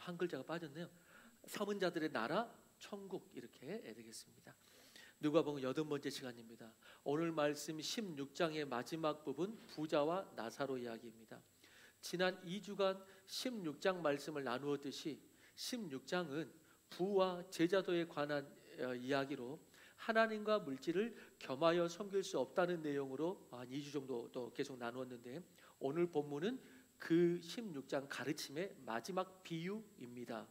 한 글자가 빠졌네요. 삼은 자들의 나라 천국 이렇게 되겠습니다. 누가복음 80번째 시간입니다. 오늘 말씀 16장의 마지막 부분 부자와 나사로 이야기입니다. 지난 2주간 16장 말씀을 나누었듯이 16장은 부와 제자도에 관한 이야기로 하나님과 물질을 겸하여 섬길 수 없다는 내용으로 한 2주 정도 또 계속 나누었는데, 오늘 본문은 그 16장 가르침의 마지막 비유입니다.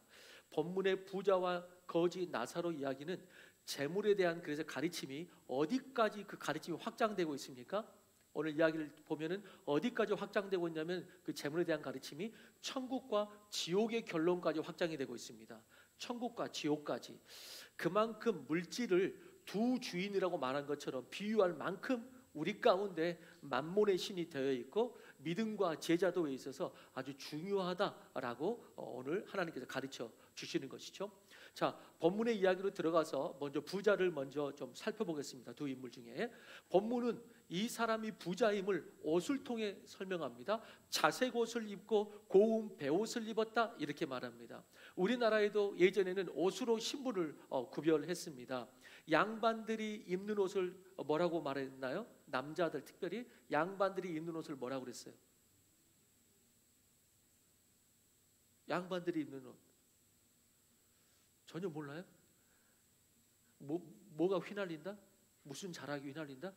본문의 부자와 거지 나사로 이야기는 재물에 대한 그래서 가르침이 어디까지 그 가르침이 확장되고 있습니까? 오늘 이야기를 보면은 어디까지 확장되고 있냐면 그 재물에 대한 가르침이 천국과 지옥의 결론까지 확장이 되고 있습니다. 천국과 지옥까지. 그만큼 물질을 두 주인이라고 말한 것처럼 비유할 만큼 우리 가운데 만몬의 신이 되어 있고 믿음과 제자도에 있어서 아주 중요하다라고 오늘 하나님께서 가르쳐 주시는 것이죠. 자, 본문의 이야기로 들어가서 먼저 부자를 먼저 좀 살펴보겠습니다. 두 인물 중에 본문은 이 사람이 부자임을 옷을 통해 설명합니다. 자색 옷을 입고 고운 베옷을 입었다 이렇게 말합니다. 우리나라에도 예전에는 옷으로 신분을 구별했습니다. 양반들이 입는 옷을 뭐라고 말했나요? 남자들 특별히 양반들이 입는 옷을 뭐라고 그랬어요? 양반들이 입는 옷 전혀 몰라요? 뭐가 휘날린다? 무슨 자락이 휘날린다?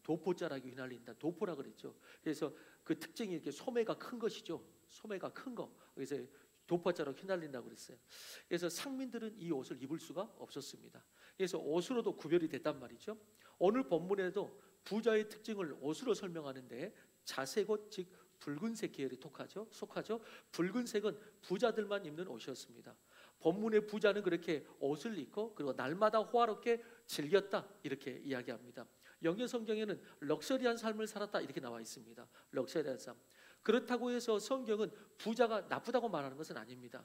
도포자락이 휘날린다. 도포라 그랬죠. 그래서 그 특징이 이렇게 소매가 큰 것이죠. 소매가 큰 거. 그래서 도포자락 휘날린다고 그랬어요. 그래서 상민들은 이 옷을 입을 수가 없었습니다. 그래서 옷으로도 구별이 됐단 말이죠. 오늘 본문에도 부자의 특징을 옷으로 설명하는데 자색옷 즉 붉은색 계열에 속하죠. 붉은색은 부자들만 입는 옷이었습니다. 본문의 부자는 그렇게 옷을 입고 그리고 날마다 호화롭게 즐겼다 이렇게 이야기합니다. 영계 성경에는 럭셔리한 삶을 살았다 이렇게 나와 있습니다. 럭셔리한 삶. 그렇다고 해서 성경은 부자가 나쁘다고 말하는 것은 아닙니다.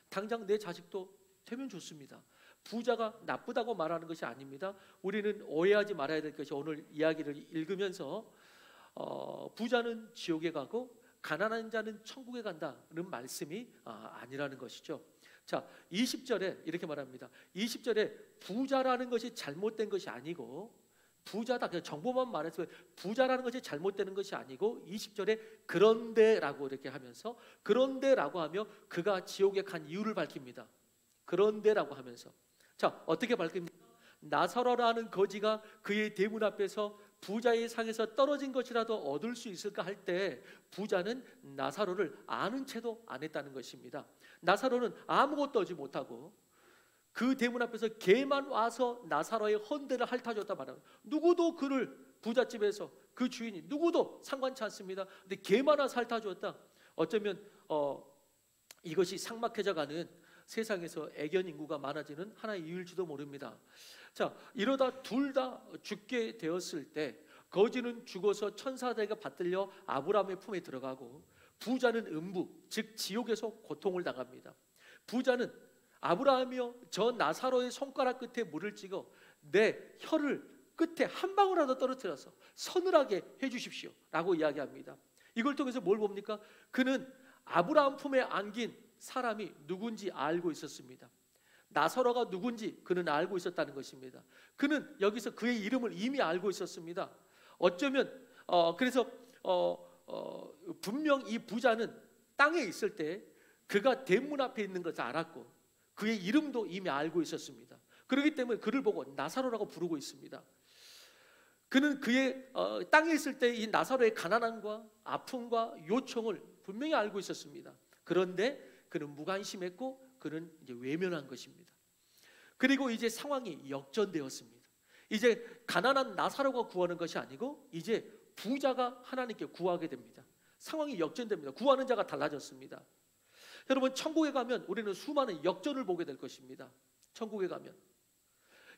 당장 내 자식도 되면 좋습니다. 부자가 나쁘다고 말하는 것이 아닙니다. 우리는 오해하지 말아야 될 것이 오늘 이야기를 읽으면서 부자는 지옥에 가고 가난한 자는 천국에 간다는 말씀이 아니라는 것이죠. 자, 20절에 이렇게 말합니다. 20절에 부자라는 것이 잘못된 것이 아니고 부자다 그냥 정보만 말해서 부자라는 것이 잘못되는 것이 아니고 20절에 그런데라고 이렇게 하면서 그런데라고 하며 그가 지옥에 간 이유를 밝힙니다. 그런데라고 하면서 자, 어떻게 밝힙니까? 나사로라는 거지가 그의 대문 앞에서 부자의 상에서 떨어진 것이라도 얻을 수 있을까 할 때 부자는 나사로를 아는 채도 안 했다는 것입니다. 나사로는 아무것도 하지 못하고 그 대문 앞에서 개만 와서 나사로의 헌대를 핥아줬단 말이에요. 누구도 그를 부잣집에서 그 주인이 누구도 상관치 않습니다. 근데 개만 와서 핥아줬다. 어쩌면 이것이 삭막해져가는 세상에서 애견 인구가 많아지는 하나의 이유일지도 모릅니다. 자, 이러다 둘 다 죽게 되었을 때 거지는 죽어서 천사들에게 받들려 아브라함의 품에 들어가고 부자는 음부 즉 지옥에서 고통을 당합니다. 부자는 아브라함이여 저 나사로의 손가락 끝에 물을 찍어 내 혀를 끝에 한 방울이라도 떨어뜨려서 서늘하게 해주십시오 라고 이야기합니다. 이걸 통해서 뭘 봅니까? 그는 아브라함 품에 안긴 사람이 누군지 알고 있었습니다. 나사로가 누군지 그는 알고 있었다는 것입니다. 그는 여기서 그의 이름을 이미 알고 있었습니다. 어쩌면 그래서 분명 이 부자는 땅에 있을 때 그가 대문 앞에 있는 것을 알았고 그의 이름도 이미 알고 있었습니다. 그렇기 때문에 그를 보고 나사로라고 부르고 있습니다. 그는 그의 땅에 있을 때 이 나사로의 가난함과 아픔과 요청을 분명히 알고 있었습니다. 그런데 그는 무관심했고 그는 이제 외면한 것입니다. 그리고 이제 상황이 역전되었습니다. 이제 가난한 나사로가 구하는 것이 아니고 이제 부자가 하나님께 구하게 됩니다. 상황이 역전됩니다. 구하는 자가 달라졌습니다. 여러분, 천국에 가면 우리는 수많은 역전을 보게 될 것입니다. 천국에 가면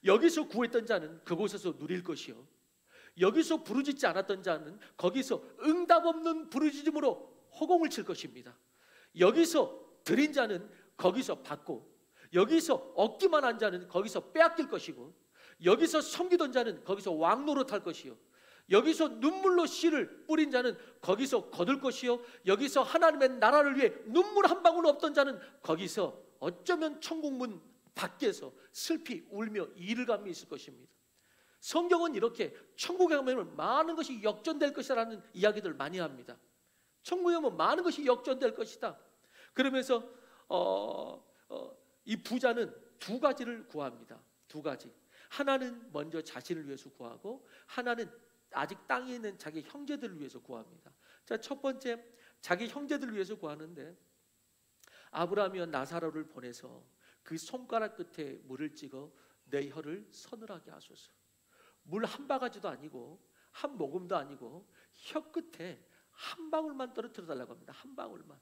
여기서 구했던 자는 그곳에서 누릴 것이요, 여기서 부르짖지 않았던 자는 거기서 응답 없는 부르짖음으로 허공을 칠 것입니다. 여기서 드린 자는 거기서 받고, 여기서 얻기만 한 자는 거기서 빼앗길 것이고, 여기서 섬기던 자는 거기서 왕노릇할 것이요, 여기서 눈물로 씨를 뿌린 자는 거기서 거둘 것이요, 여기서 하나님의 나라를 위해 눈물 한 방울 없던 자는 거기서 어쩌면 천국 문 밖에서 슬피 울며 이를 감며 있을 것입니다. 성경은 이렇게 천국에 가면 많은 것이 역전될 것이라는 이야기들 많이 합니다. 천국에 가면 많은 것이 역전될 것이다. 그러면서 이 부자는 두 가지를 구합니다. 두 가지. 하나는 먼저 자신을 위해서 구하고, 하나는 아직 땅에 있는 자기 형제들을 위해서 구합니다. 자, 첫 번째, 자기 형제들을 위해서 구하는데, 아브라함이 나사로를 보내서 그 손가락 끝에 물을 찍어 내 혀를 서늘하게 하소서. 물 한 바가지도 아니고 한 모금도 아니고 혀 끝에 한 방울만 떨어뜨려 달라고 합니다. 한 방울만.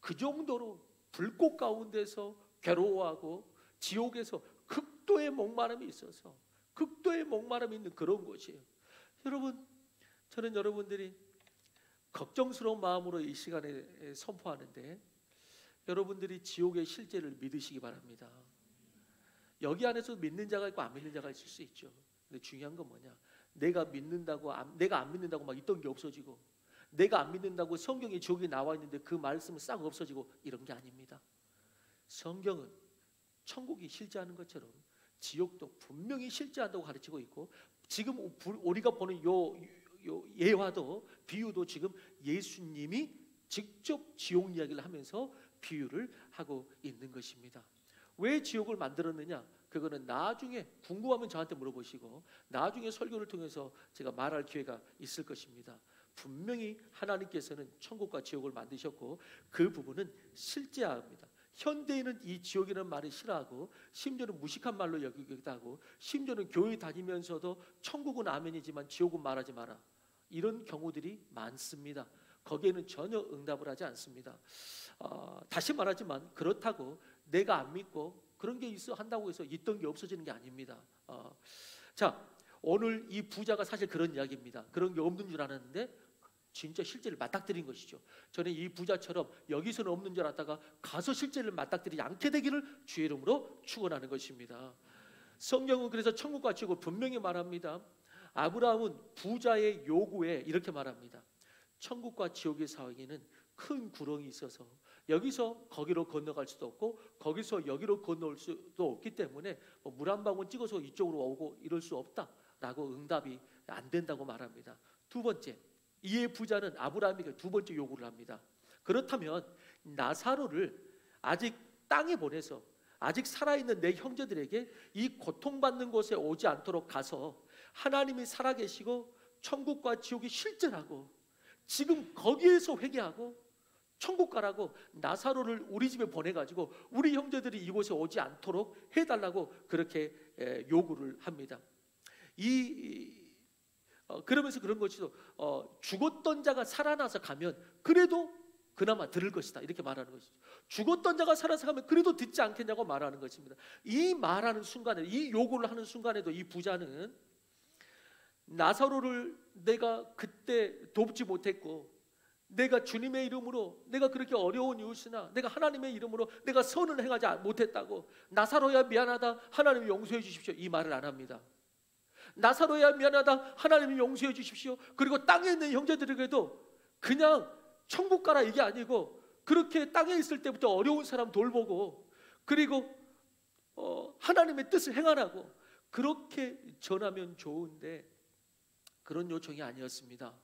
그 정도로 불꽃 가운데서 괴로워하고 지옥에서 극도의 목마름이 있어서, 극도의 목마름이 있는 그런 곳이에요. 여러분, 저는 여러분들이 걱정스러운 마음으로 이 시간에 선포하는데, 여러분들이 지옥의 실제를 믿으시기 바랍니다. 여기 안에서 믿는 자가 있고 안 믿는 자가 있을 수 있죠. 근데 중요한 건 뭐냐, 내가 믿는다고 내가 안 믿는다고 막 있던 게 없어지고, 내가 안 믿는다고 성경에 지옥이 나와 있는데 그 말씀은 싹 없어지고, 이런 게 아닙니다. 성경은 천국이 실제하는 것처럼 지옥도 분명히 실제한다고 가르치고 있고, 지금 우리가 보는 요 예화도, 비유도 지금 예수님이 직접 지옥 이야기를 하면서 비유를 하고 있는 것입니다. 왜 지옥을 만들었느냐? 그거는 나중에 궁금하면 저한테 물어보시고, 나중에 설교를 통해서 제가 말할 기회가 있을 것입니다. 분명히 하나님께서는 천국과 지옥을 만드셨고, 그 부분은 실제합니다. 현대인은 이 지옥이라는 말을 싫어하고, 심지어는 무식한 말로 여기기도 하고, 심지어는 교회 다니면서도 천국은 아멘이지만 지옥은 말하지 마라, 이런 경우들이 많습니다. 거기에는 전혀 응답을 하지 않습니다. 다시 말하지만 그렇다고 내가 안 믿고 그런 게 있어 한다고 해서 있던 게 없어지는 게 아닙니다. 자, 오늘 이 부자가 사실 그런 이야기입니다. 그런 게 없는 줄 알았는데 진짜 실제를 맞닥뜨린 것이죠. 저는 이 부자처럼 여기서는 없는 줄 알았다가 가서 실제를 맞닥뜨리지 않게 되기를 주의 이름으로 축원하는 것입니다. 성경은 그래서 천국과 지옥을 분명히 말합니다. 아브라함은 부자의 요구에 이렇게 말합니다. 천국과 지옥의 사이에는 큰 구렁이 있어서 여기서 거기로 건너갈 수도 없고 거기서 여기로 건너올 수도 없기 때문에 물 한 방울 찍어서 이쪽으로 오고 이럴 수 없다라고 응답이 안 된다고 말합니다. 두 번째, 이에 부자는 아브라함에게 두 번째 요구를 합니다. 그렇다면 나사로를 아직 땅에 보내서 아직 살아있는 내 형제들에게 이 고통받는 곳에 오지 않도록 가서 하나님이 살아계시고 천국과 지옥이 실제라고 지금 거기에서 회개하고 천국 가라고 나사로를 우리 집에 보내가지고 우리 형제들이 이곳에 오지 않도록 해달라고 그렇게 요구를 합니다. 그러면서 그런 것이죠. 죽었던 자가 살아나서 가면 그래도 그나마 들을 것이다, 이렇게 말하는 것이죠. 죽었던 자가 살아서 가면 그래도 듣지 않겠냐고 말하는 것입니다. 이 말하는 순간에, 이 요구를 하는 순간에도 이 부자는 나사로를 내가 그때 돕지 못했고, 내가 주님의 이름으로 내가 그렇게 어려운 이웃이나 내가 하나님의 이름으로 내가 선을 행하지 못했다고, 나사로야 미안하다, 하나님이 용서해 주십시오, 이 말을 안 합니다. 나사로야 미안하다, 하나님이 용서해 주십시오. 그리고 땅에 있는 형제들에게도 그냥 천국 가라 이게 아니고 그렇게 땅에 있을 때부터 어려운 사람 돌보고 그리고 하나님의 뜻을 행하라고 그렇게 전하면 좋은데 그런 요청이 아니었습니다.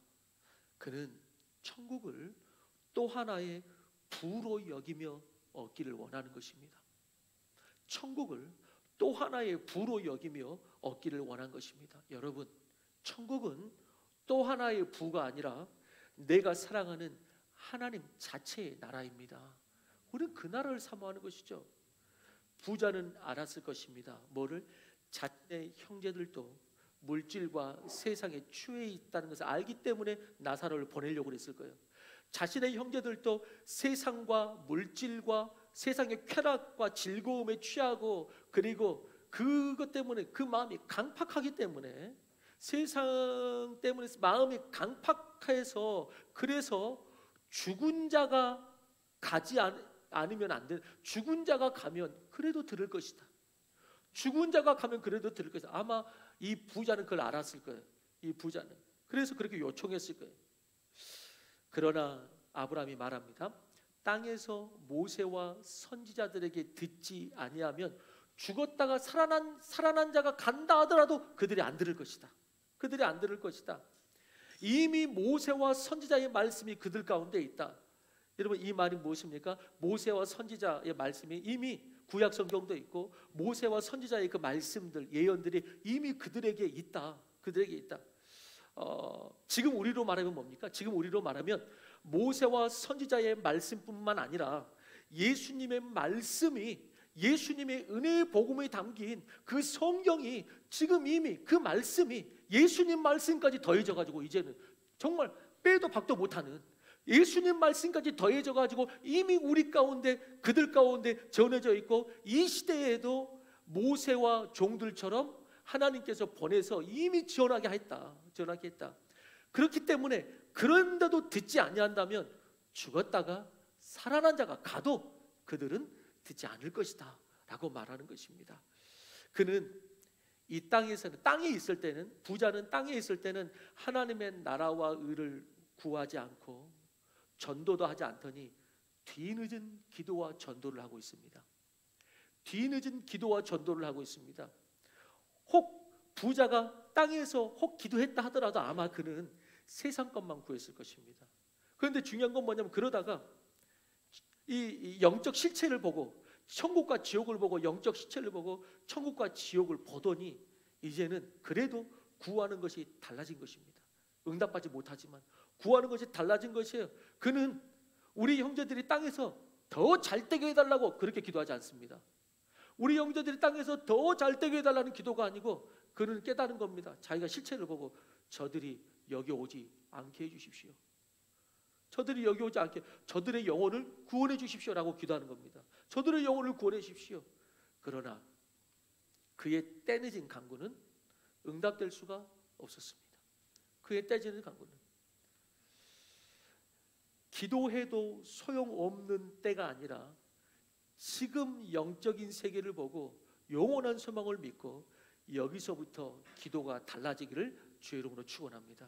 그는 천국을 또 하나의 부로 여기며 얻기를 원하는 것입니다. 천국을 또 하나의 부로 여기며 얻기를 원한 것입니다. 여러분, 천국은 또 하나의 부가 아니라 내가 사랑하는 하나님 자체의 나라입니다. 우리는 그 나라를 사모하는 것이죠. 부자는 알았을 것입니다. 뭐를? 자신의 형제들도 물질과 세상에 취해 있다는 것을 알기 때문에 나사로를 보내려고 했을 거예요. 자신의 형제들도 세상과 물질과 세상의 쾌락과 즐거움에 취하고 그리고 그것 때문에 그 마음이 강팍하기 때문에 세상 때문에 마음이 강팍해서 그래서 죽은 자가 가지 않으면 안 돼. 죽은 자가 가면 그래도 들을 것이다. 죽은 자가 가면 그래도 들을 것이다. 아마 이 부자는 그걸 알았을 거예요. 이 부자는. 그래서 그렇게 요청했을 거예요. 그러나 아브라함이 말합니다. 땅에서 모세와 선지자들에게 듣지 아니하면 죽었다가 살아난 자가 간다 하더라도 그들이 안 들을 것이다. 그들이 안 들을 것이다. 이미 모세와 선지자의 말씀이 그들 가운데 있다. 여러분, 이 말이 무엇입니까? 모세와 선지자의 말씀이 이미 구약 성경도 있고 모세와 선지자의 그 말씀들, 예언들이 이미 그들에게 있다. 그들에게 있다. 지금 우리로 말하면 뭡니까? 지금 우리로 말하면 모세와 선지자의 말씀뿐만 아니라 예수님의 말씀이, 예수님의 은혜의 복음에 담긴 그 성경이 지금 이미 그 말씀이 예수님 말씀까지 더해져 가지고 이제는 정말 빼도 박도 못하는 예수님 말씀까지 더해져 가지고 이미 우리 가운데, 그들 가운데 전해져 있고, 이 시대에도 모세와 종들처럼 하나님께서 보내서 이미 전하게 했다. 그렇기 때문에 그런데도 듣지 아니한다면 죽었다가 살아난 자가 가도 그들은 듣지 않을 것이다 라고 말하는 것입니다. 그는 이 땅에서는, 땅에 있을 때는, 부자는 땅에 있을 때는 하나님의 나라와 의를 구하지 않고 전도도 하지 않더니 뒤늦은 기도와 전도를 하고 있습니다. 뒤늦은 기도와 전도를 하고 있습니다. 혹 부자가 땅에서 혹 기도했다 하더라도 아마 그는 세상 것만 구했을 것입니다. 그런데 중요한 건 뭐냐면, 그러다가 이 영적 실체를 보고, 천국과 지옥을 보고, 영적 실체를 보고 천국과 지옥을 보더니 이제는 그래도 구하는 것이 달라진 것입니다. 응답받지 못하지만 구하는 것이 달라진 것이에요. 그는 우리 형제들이 땅에서 더 잘되게 해달라고 그렇게 기도하지 않습니다. 우리 형제들이 땅에서 더 잘되게 해달라는 기도가 아니고 그는 깨달은 겁니다. 자기가 실체를 보고 저들이 여기 오지 않게 해주십시오. 저들이 여기 오지 않게, 저들의 영혼을 구원해 주십시오라고 기도하는 겁니다. 저들의 영혼을 구원해 주십시오. 그러나 그의 때늦은 간구는 응답될 수가 없었습니다. 그의 때늦은 간구는 기도해도 소용없는 때가 아니라 지금 영적인 세계를 보고 영원한 소망을 믿고 여기서부터 기도가 달라지기를 주의 이름으로 축원합니다.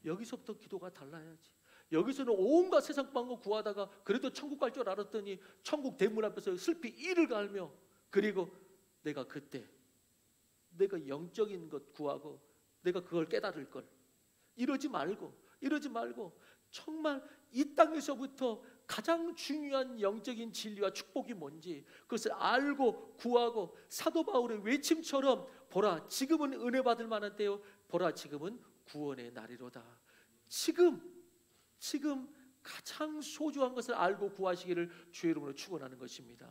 여기서부터 기도가 달라야지. 여기서는 온갖 세상 방법 구하다가 그래도 천국 갈 줄 알았더니 천국 대문 앞에서 슬피 이를 갈며, 그리고 내가 그때 내가 영적인 것 구하고 내가 그걸 깨달을 걸, 이러지 말고 정말 이 땅에서부터 가장 중요한 영적인 진리와 축복이 뭔지 그것을 알고 구하고, 사도 바울의 외침처럼 보라 지금은 은혜 받을 만한 때요, 보라 지금은 구원의 날이로다. 지금 가장 소중한 것을 알고 구하시기를 주의 이름으로 축원하는 것입니다.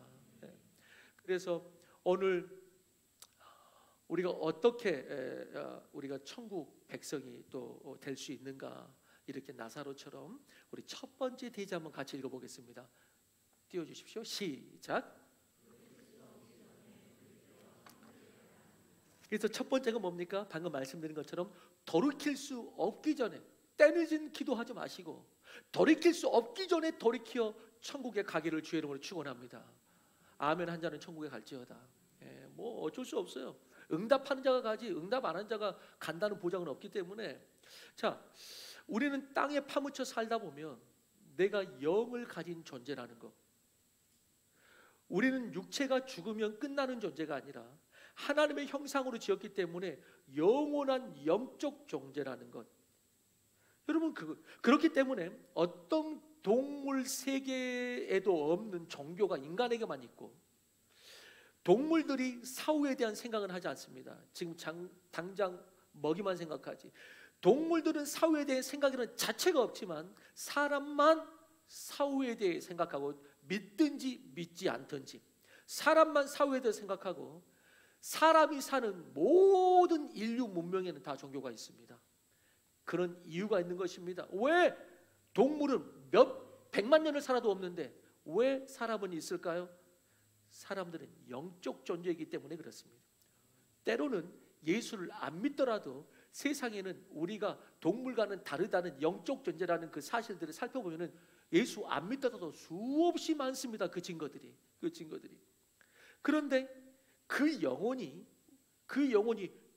그래서 오늘 우리가 어떻게 우리가 천국 백성이 또 될 수 있는가, 이렇게 나사로처럼 우리 첫 번째 대지 한번 같이 읽어보겠습니다. 띄워주십시오. 시작. 그래서 첫 번째가 뭡니까? 방금 말씀드린 것처럼 돌이킬 수 없기 전에, 때늦은 기도하지 마시고 돌이킬 수 없기 전에 돌이켜 천국에 가기를 주의 이름으로 축원합니다. 아멘 한 자는 천국에 갈지어다. 뭐 어쩔 수 없어요. 응답하는 자가 가지 응답 안 하는 자가 간다는 보장은 없기 때문에, 자, 우리는 땅에 파묻혀 살다 보면 내가 영을 가진 존재라는 것, 우리는 육체가 죽으면 끝나는 존재가 아니라 하나님의 형상으로 지었기 때문에 영원한 영적 존재라는 것, 여러분 그렇기 때문에 어떤 동물 세계에도 없는 종교가 인간에게만 있고, 동물들이 사후에 대한 생각은 하지 않습니다. 지금 당장 먹이만 생각하지. 동물들은 사후에 대해 생각이라는 자체가 없지만 사람만 사후에 대해 생각하고, 믿든지 믿지 않든지 사람만 사후에 대해 생각하고, 사람이 사는 모든 인류 문명에는 다 종교가 있습니다. 그런 이유가 있는 것입니다. 왜 동물은 몇 백만 년을 살아도 없는데 왜 사람은 있을까요? 사람들은 영적 존재이기 때문에 그렇습니다. 때로는 예수를 안 믿더라도 세상에는 우리가 동물과는 다르다는 영적 존재라는 그 사실들을 살펴보면은 예수 안 믿더라도 수없이 많습니다. 그 증거들이. 그런데 그 영혼이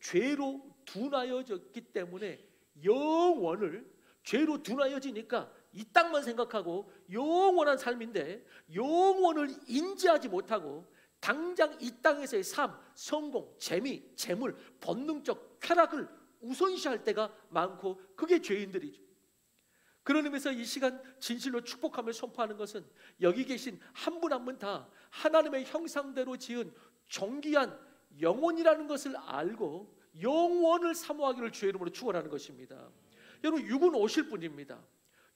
죄로 둔하여졌기 때문에 영원을 죄로 둔하여지니까 이 땅만 생각하고 영원한 삶인데 영원을 인지하지 못하고 당장 이 땅에서의 삶, 성공, 재미, 재물, 본능적 쾌락을 우선시할 때가 많고 그게 죄인들이죠. 그런 의미에서 이 시간 진실로 축복함을 선포하는 것은 여기 계신 한 분 한 분 다 하나님의 형상대로 지은 존귀한 영혼이라는 것을 알고 영원을 사모하기를 주의 이름으로 축원하는 것입니다. 여러분, 육은 오실 뿐입니다.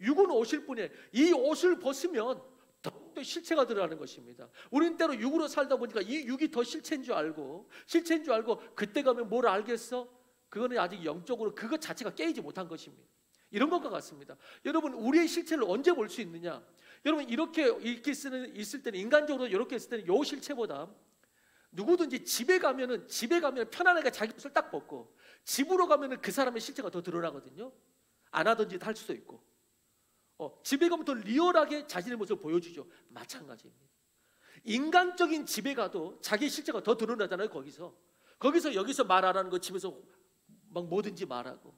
육은 오실 뿐이에요. 이 옷을 벗으면 더욱더 실체가 드러나는 것입니다. 우리는 때로 육으로 살다 보니까 이 육이 더 실체인 줄 알고 그때 가면 뭘 알겠어? 그거는 아직 영적으로 그것 자체가 깨이지 못한 것입니다. 이런 것과 같습니다. 여러분, 우리의 실체를 언제 볼 수 있느냐? 여러분, 이렇게 있을 때는, 인간적으로 이렇게 있을 때는 이 실체보다 누구든지 집에 가면 편안하게 자기 옷을 딱 벗고 집으로 가면 그 사람의 실체가 더 드러나거든요. 안 하던 짓 할 수도 있고 집에 가면 더 리얼하게 자신의 모습을 보여주죠. 마찬가지입니다. 인간적인 집에 가도 자기 실체가 더 드러나잖아요. 거기서 여기서 말 안 하는 거 집에서 막 뭐든지 말하고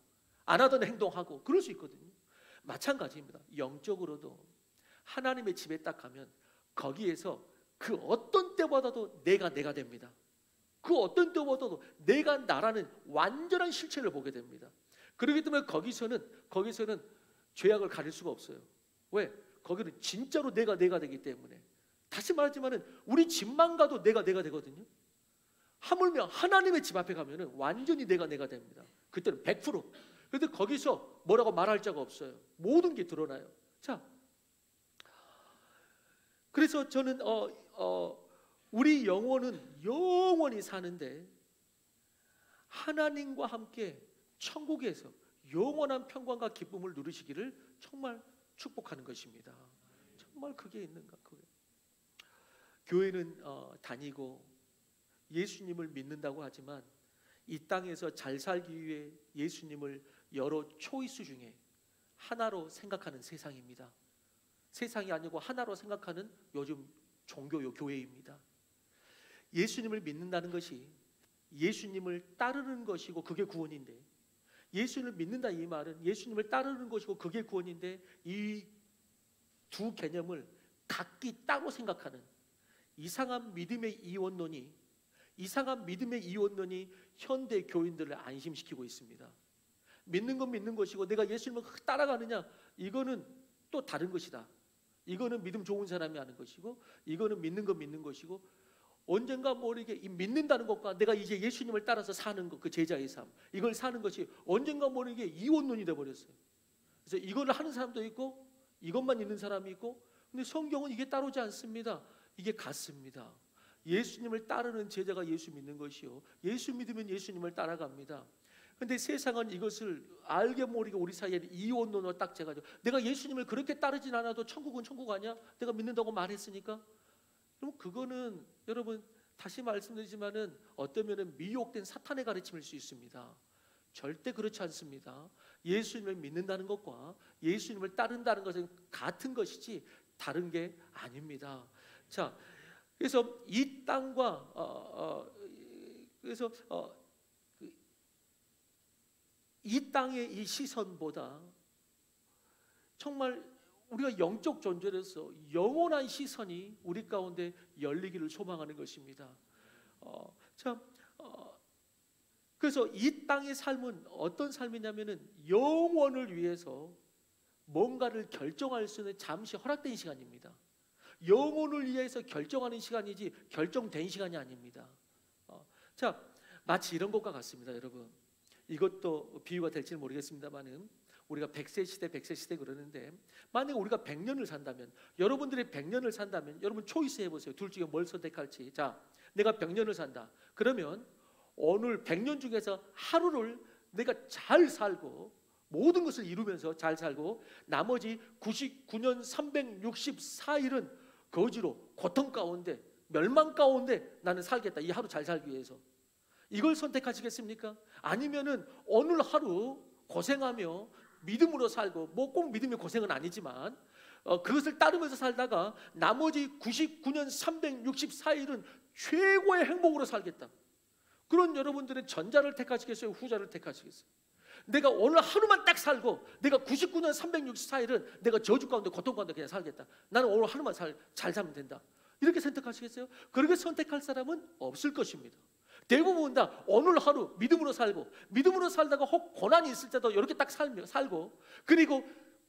안 하던 행동하고 그럴 수 있거든요. 마찬가지입니다. 영적으로도 하나님의 집에 딱 가면 거기에서 그 어떤 때보다도 내가 됩니다. 그 어떤 때보다도 내가 나라는 완전한 실체를 보게 됩니다. 그렇기 때문에 거기서는 죄악을 가릴 수가 없어요. 왜? 거기는 진짜로 내가 되기 때문에. 다시 말하지만은 우리 집만 가도 내가 되거든요. 하물며 하나님의 집 앞에 가면은 완전히 내가 됩니다. 그때는 100%. 그런데 거기서 뭐라고 말할 자가 없어요. 모든 게 드러나요. 자, 그래서 저는 우리 영혼은 영원히 사는데 하나님과 함께 천국에서 영원한 평강과 기쁨을 누리시기를 정말 축복하는 것입니다. 정말 그게 있는가? 교회는 다니고 예수님을 믿는다고 하지만 이 땅에서 잘 살기 위해 예수님을 여러 초이스 중에 하나로 생각하는 세상입니다. 세상이 아니고 하나로 생각하는 요즘 종교요 교회입니다. 예수님을 믿는다는 것이 예수님을 따르는 것이고 그게 구원인데, 예수님을 믿는다 이 말은 예수님을 따르는 것이고 그게 구원인데, 이 두 개념을 각기 따로 생각하는 이상한 믿음의 이원론이 현대 교인들을 안심시키고 있습니다. 믿는 건 믿는 것이고 내가 예수님을 따라가느냐, 이거는 또 다른 것이다. 이거는 믿음 좋은 사람이 하는 것이고 이거는 믿는 건 믿는 것이고, 언젠가 모르게 이 믿는다는 것과 내가 이제 예수님을 따라서 사는 것, 그 제자의 삶, 이걸 사는 것이 언젠가 모르게 이원론이 되어버렸어요. 그래서 이걸 하는 사람도 있고 이것만 있는 사람이 있고, 근데 성경은 이게 따르지 않습니다. 이게 같습니다. 예수님을 따르는 제자가 예수 믿는 것이요, 예수 믿으면 예수님을 따라갑니다. 근데 세상은 이것을 알게 모르게 우리 사이에 이원론을 딱 재가지고 내가 예수님을 그렇게 따르진 않아도 천국은 천국 아니야? 내가 믿는다고 말했으니까. 그럼 그거는 여러분 다시 말씀드리지만은 어떤 면은 미혹된 사탄의 가르침일 수 있습니다. 절대 그렇지 않습니다. 예수님을 믿는다는 것과 예수님을 따른다는 것은 같은 것이지 다른 게 아닙니다. 자, 그래서 이 땅과 이 땅의 이 시선보다 정말 우리가 영적 존재로서 영원한 시선이 우리 가운데 열리기를 소망하는 것입니다. 그래서 이 땅의 삶은 어떤 삶이냐면은 영원을 위해서 뭔가를 결정할 수 있는 잠시 허락된 시간입니다. 영혼을 위해서 결정하는 시간이지 결정된 시간이 아닙니다. 마치 이런 것과 같습니다. 여러분, 이것도 비유가 될지는 모르겠습니다만은 우리가 100세 시대 그러는데, 만약에 우리가 100년을 산다면, 여러분들이 100년을 산다면 여러분 초이스 해보세요. 둘 중에 뭘 선택할지. 자, 내가 100년을 산다. 그러면 오늘 100년 중에서 하루를 내가 잘 살고 모든 것을 이루면서 잘 살고 나머지 99년 364일은 거지로 고통 가운데 멸망 가운데 나는 살겠다. 이 하루 잘 살기 위해서. 이걸 선택하시겠습니까? 아니면은 오늘 하루 고생하며 믿음으로 살고, 뭐 꼭 믿음의 고생은 아니지만 그것을 따르면서 살다가 나머지 99년 364일은 최고의 행복으로 살겠다. 그런 여러분들은 전자를 택하시겠어요? 후자를 택하시겠어요? 내가 오늘 하루만 딱 살고 내가 99년 364일은 내가 저주 가운데 고통 가운데 그냥 살겠다. 나는 오늘 하루만 잘 살면 된다. 이렇게 선택하시겠어요? 그렇게 선택할 사람은 없을 것입니다. 대부분 다 오늘 하루 믿음으로 살고, 믿음으로 살다가 혹 고난이 있을 때도 이렇게 딱 살고, 그리고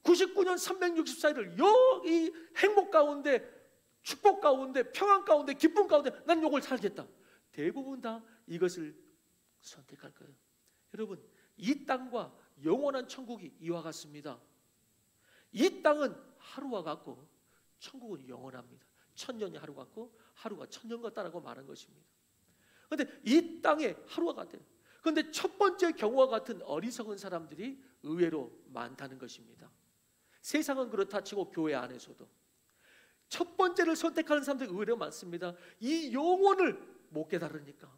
99년 364일을 이 행복 가운데, 축복 가운데, 평안 가운데, 기쁨 가운데 난 이걸 살겠다. 대부분 다 이것을 선택할 거예요. 여러분, 이 땅과 영원한 천국이 이와 같습니다. 이 땅은 하루와 같고 천국은 영원합니다. 천년이 하루 같고 하루가 천년 같다라고 말한 것입니다. 그런데 이 땅에 하루가 같아요. 그런데 첫 번째 경우와 같은 어리석은 사람들이 의외로 많다는 것입니다. 세상은 그렇다 치고 교회 안에서도 첫 번째를 선택하는 사람들이 의외로 많습니다. 이 영혼을 못 깨달으니까.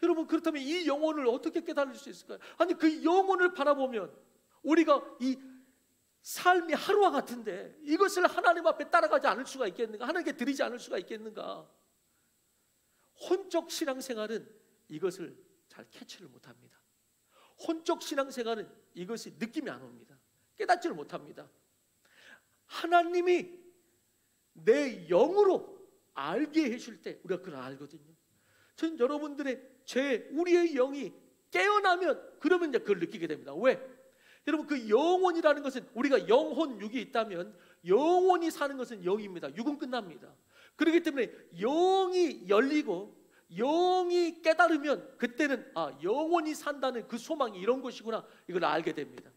여러분, 그렇다면 이 영혼을 어떻게 깨달을 수 있을까요? 아니, 그 영혼을 바라보면 우리가 이 삶이 하루와 같은데 이것을 하나님 앞에 따라가지 않을 수가 있겠는가? 하나님께 드리지 않을 수가 있겠는가? 혼적 신앙생활은 이것을 잘 캐치를 못합니다. 혼적 신앙생활은 이것이 느낌이 안 옵니다. 깨닫지를 못합니다. 하나님이 내 영으로 알게 해줄 때 우리가 그걸 알거든요. 전 여러분들의 우리의 영이 깨어나면 그러면 이제 그걸 느끼게 됩니다. 왜? 여러분, 그 영혼이라는 것은 우리가 영혼 육이 있다면 영혼이 사는 것은 영입니다. 육은 끝납니다. 그렇기 때문에 영이 열리고 영이 깨달으면 그때는 영혼이 산다는 그 소망이 이런 것이구나, 이걸 알게 됩니다.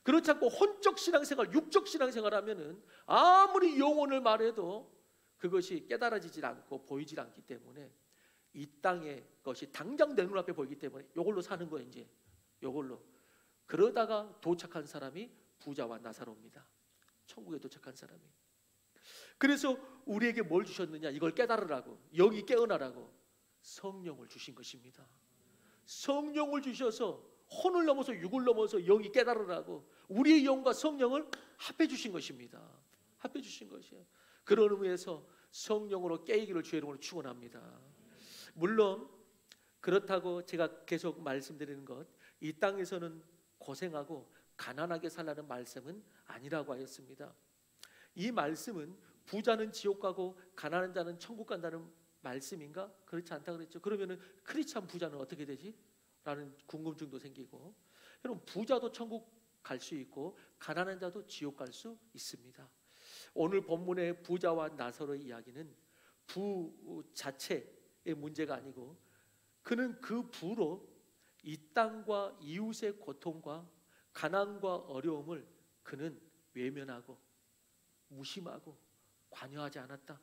그렇지 않고 혼적 신앙생활, 육적 신앙생활 하면은 아무리 영혼을 말해도 그것이 깨달아지질 않고 보이질 않기 때문에 이 땅의 것이 당장 내 눈앞에 보이기 때문에 이걸로 사는 거예요. 이제 이걸로. 그러다가 도착한 사람이 부자와 나사로입니다. 천국에 도착한 사람이. 그래서 우리에게 뭘 주셨느냐? 이걸 깨달으라고, 여기 깨어나라고 성령을 주신 것입니다. 성령을 주셔서 혼을 넘어서 육을 넘어서 영이 깨달으라고 우리의 영과 성령을 합해 주신 것입니다. 합해 주신 것이에요. 그런 의미에서 성령으로 깨이기를 주의 이름으로 축원합니다. 물론 그렇다고 제가 계속 말씀드리는 것, 이 땅에서는 고생하고 가난하게 살라는 말씀은 아니라고 하였습니다. 이 말씀은 부자는 지옥 가고 가난한 자는 천국 간다는 말씀인가? 그렇지 않다 그랬죠. 그러면은 크리스찬 부자는 어떻게 되지? 라는 궁금증도 생기고, 여러분, 부자도 천국 갈 수 있고 가난한 자도 지옥 갈 수 있습니다. 오늘 본문의 부자와 나사로의 이야기는 부 자체의 문제가 아니고 그는 그 부로 이 땅과 이웃의 고통과 가난과 어려움을 그는 외면하고 무심하고 관여하지 않았다.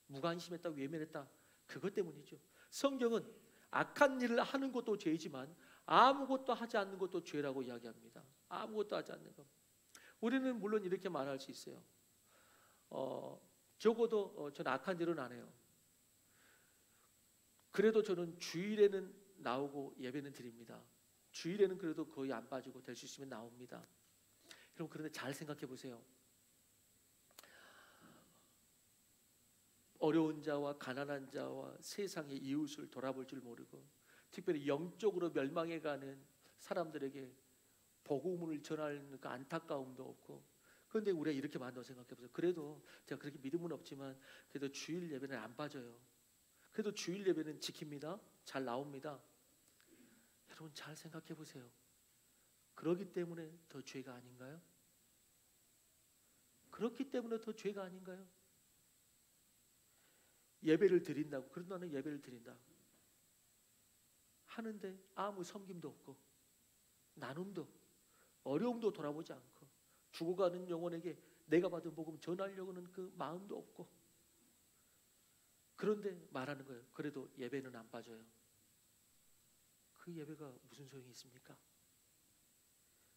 무관심했다, 외면했다. 그것 때문이죠. 성경은 악한 일을 하는 것도 죄이지만 아무것도 하지 않는 것도 죄라고 이야기합니다. 아무것도 하지 않는 것. 우리는 물론 이렇게 말할 수 있어요. 적어도 저는 악한 일은 안 해요. 그래도 저는 주일에는 나오고 예배는 드립니다. 주일에는 그래도 거의 안 빠지고 될 수 있으면 나옵니다. 여러분, 그런데 잘 생각해 보세요. 어려운 자와 가난한 자와 세상의 이웃을 돌아볼 줄 모르고 특별히 영적으로 멸망해가는 사람들에게 복음을 전하는 그 안타까움도 없고, 그런데 우리가 이렇게 만든다고 생각해 보세요. 그래도 제가 그렇게 믿음은 없지만 그래도 주일 예배는 안 빠져요. 그래도 주일 예배는 지킵니다. 잘 나옵니다. 여러분, 잘 생각해 보세요. 그렇기 때문에 더 죄가 아닌가요? 그렇기 때문에 더 죄가 아닌가요? 예배를 드린다고, 그래도 나는 예배를 드린다 하는데 아무 섬김도 없고 나눔도, 어려움도 돌아보지 않고 죽어가는 영혼에게 내가 받은 복음 전하려고 하는 그 마음도 없고, 그런데 말하는 거예요. 그래도 예배는 안 빠져요. 그 예배가 무슨 소용이 있습니까?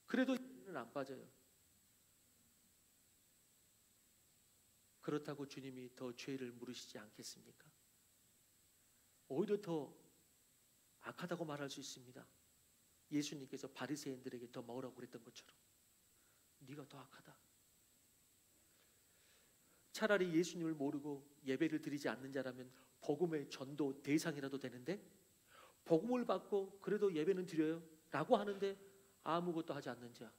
그래도 예배는 안 빠져요. 그렇다고 주님이 더 죄를 물으시지 않겠습니까? 오히려 더 악하다고 말할 수 있습니다. 예수님께서 바리새인들에게 더 먹으라고 그랬던 것처럼 네가 더 악하다. 차라리 예수님을 모르고 예배를 드리지 않는 자라면 복음의 전도 대상이라도 되는데, 복음을 받고 그래도 예배는 드려요 라고 하는데 아무것도 하지 않는 자,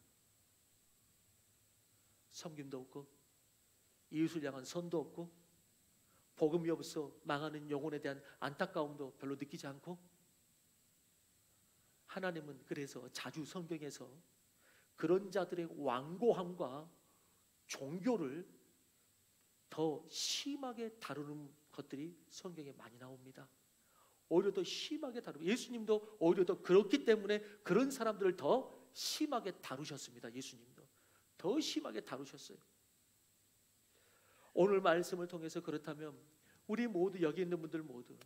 섬김도 없고 이웃을 향한 선도 없고 복음이 없어 망하는 영혼에 대한 안타까움도 별로 느끼지 않고, 하나님은 그래서 자주 성경에서 그런 자들의 완고함과 종교를 더 심하게 다루는 것들이 성경에 많이 나옵니다. 오히려 더 심하게 다루고, 예수님도 오히려 더 그렇기 때문에 그런 사람들을 더 심하게 다루셨습니다. 예수님도 더 심하게 다루셨어요. 오늘 말씀을 통해서 그렇다면 우리 모두, 여기 있는 분들 모두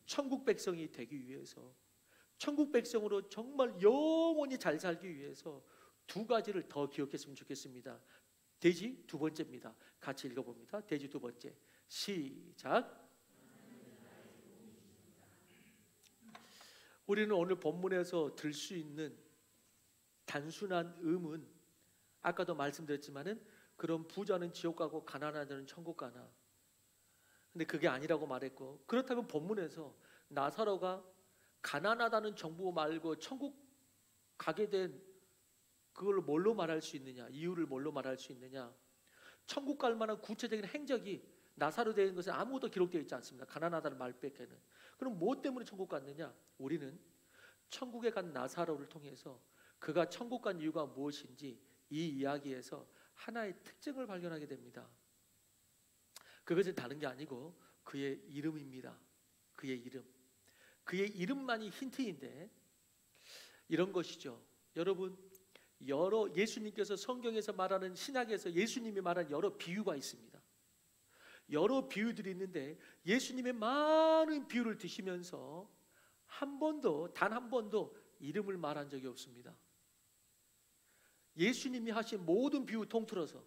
천국 백성이 되기 위해서, 천국 백성으로 정말 영원히 잘 살기 위해서 두 가지를 더 기억했으면 좋겠습니다. 돼지 두 번째입니다. 같이 읽어봅니다. 돼지 두 번째, 시작. 우리는 오늘 본문에서 들 수 있는 단순한 의문, 아까도 말씀드렸지만은 그런 부자는 지옥 가고 가난한 자는 천국 가나, 근데 그게 아니라고 말했고, 그렇다면 본문에서 나사로가 가난하다는 정보 말고 천국 가게 된 그걸 뭘로 말할 수 있느냐, 이유를 뭘로 말할 수 있느냐? 천국 갈 만한 구체적인 행적이 나사로 된 것은 아무것도 기록되어 있지 않습니다. 가난하다는 말 빼고는. 그럼 뭐 때문에 천국 갔느냐? 우리는 천국에 간 나사로를 통해서 그가 천국 간 이유가 무엇인지 이 이야기에서 하나의 특징을 발견하게 됩니다. 그것은 다른 게 아니고 그의 이름입니다. 그의 이름. 그의 이름만이 힌트인데 이런 것이죠. 여러분, 예수님께서 성경에서 말하는, 신약에서 예수님이 말한 여러 비유가 있습니다. 여러 비유들이 있는데 예수님의 많은 비유를 드시면서 단 한 번도 이름을 말한 적이 없습니다. 예수님이 하신 모든 비유 통틀어서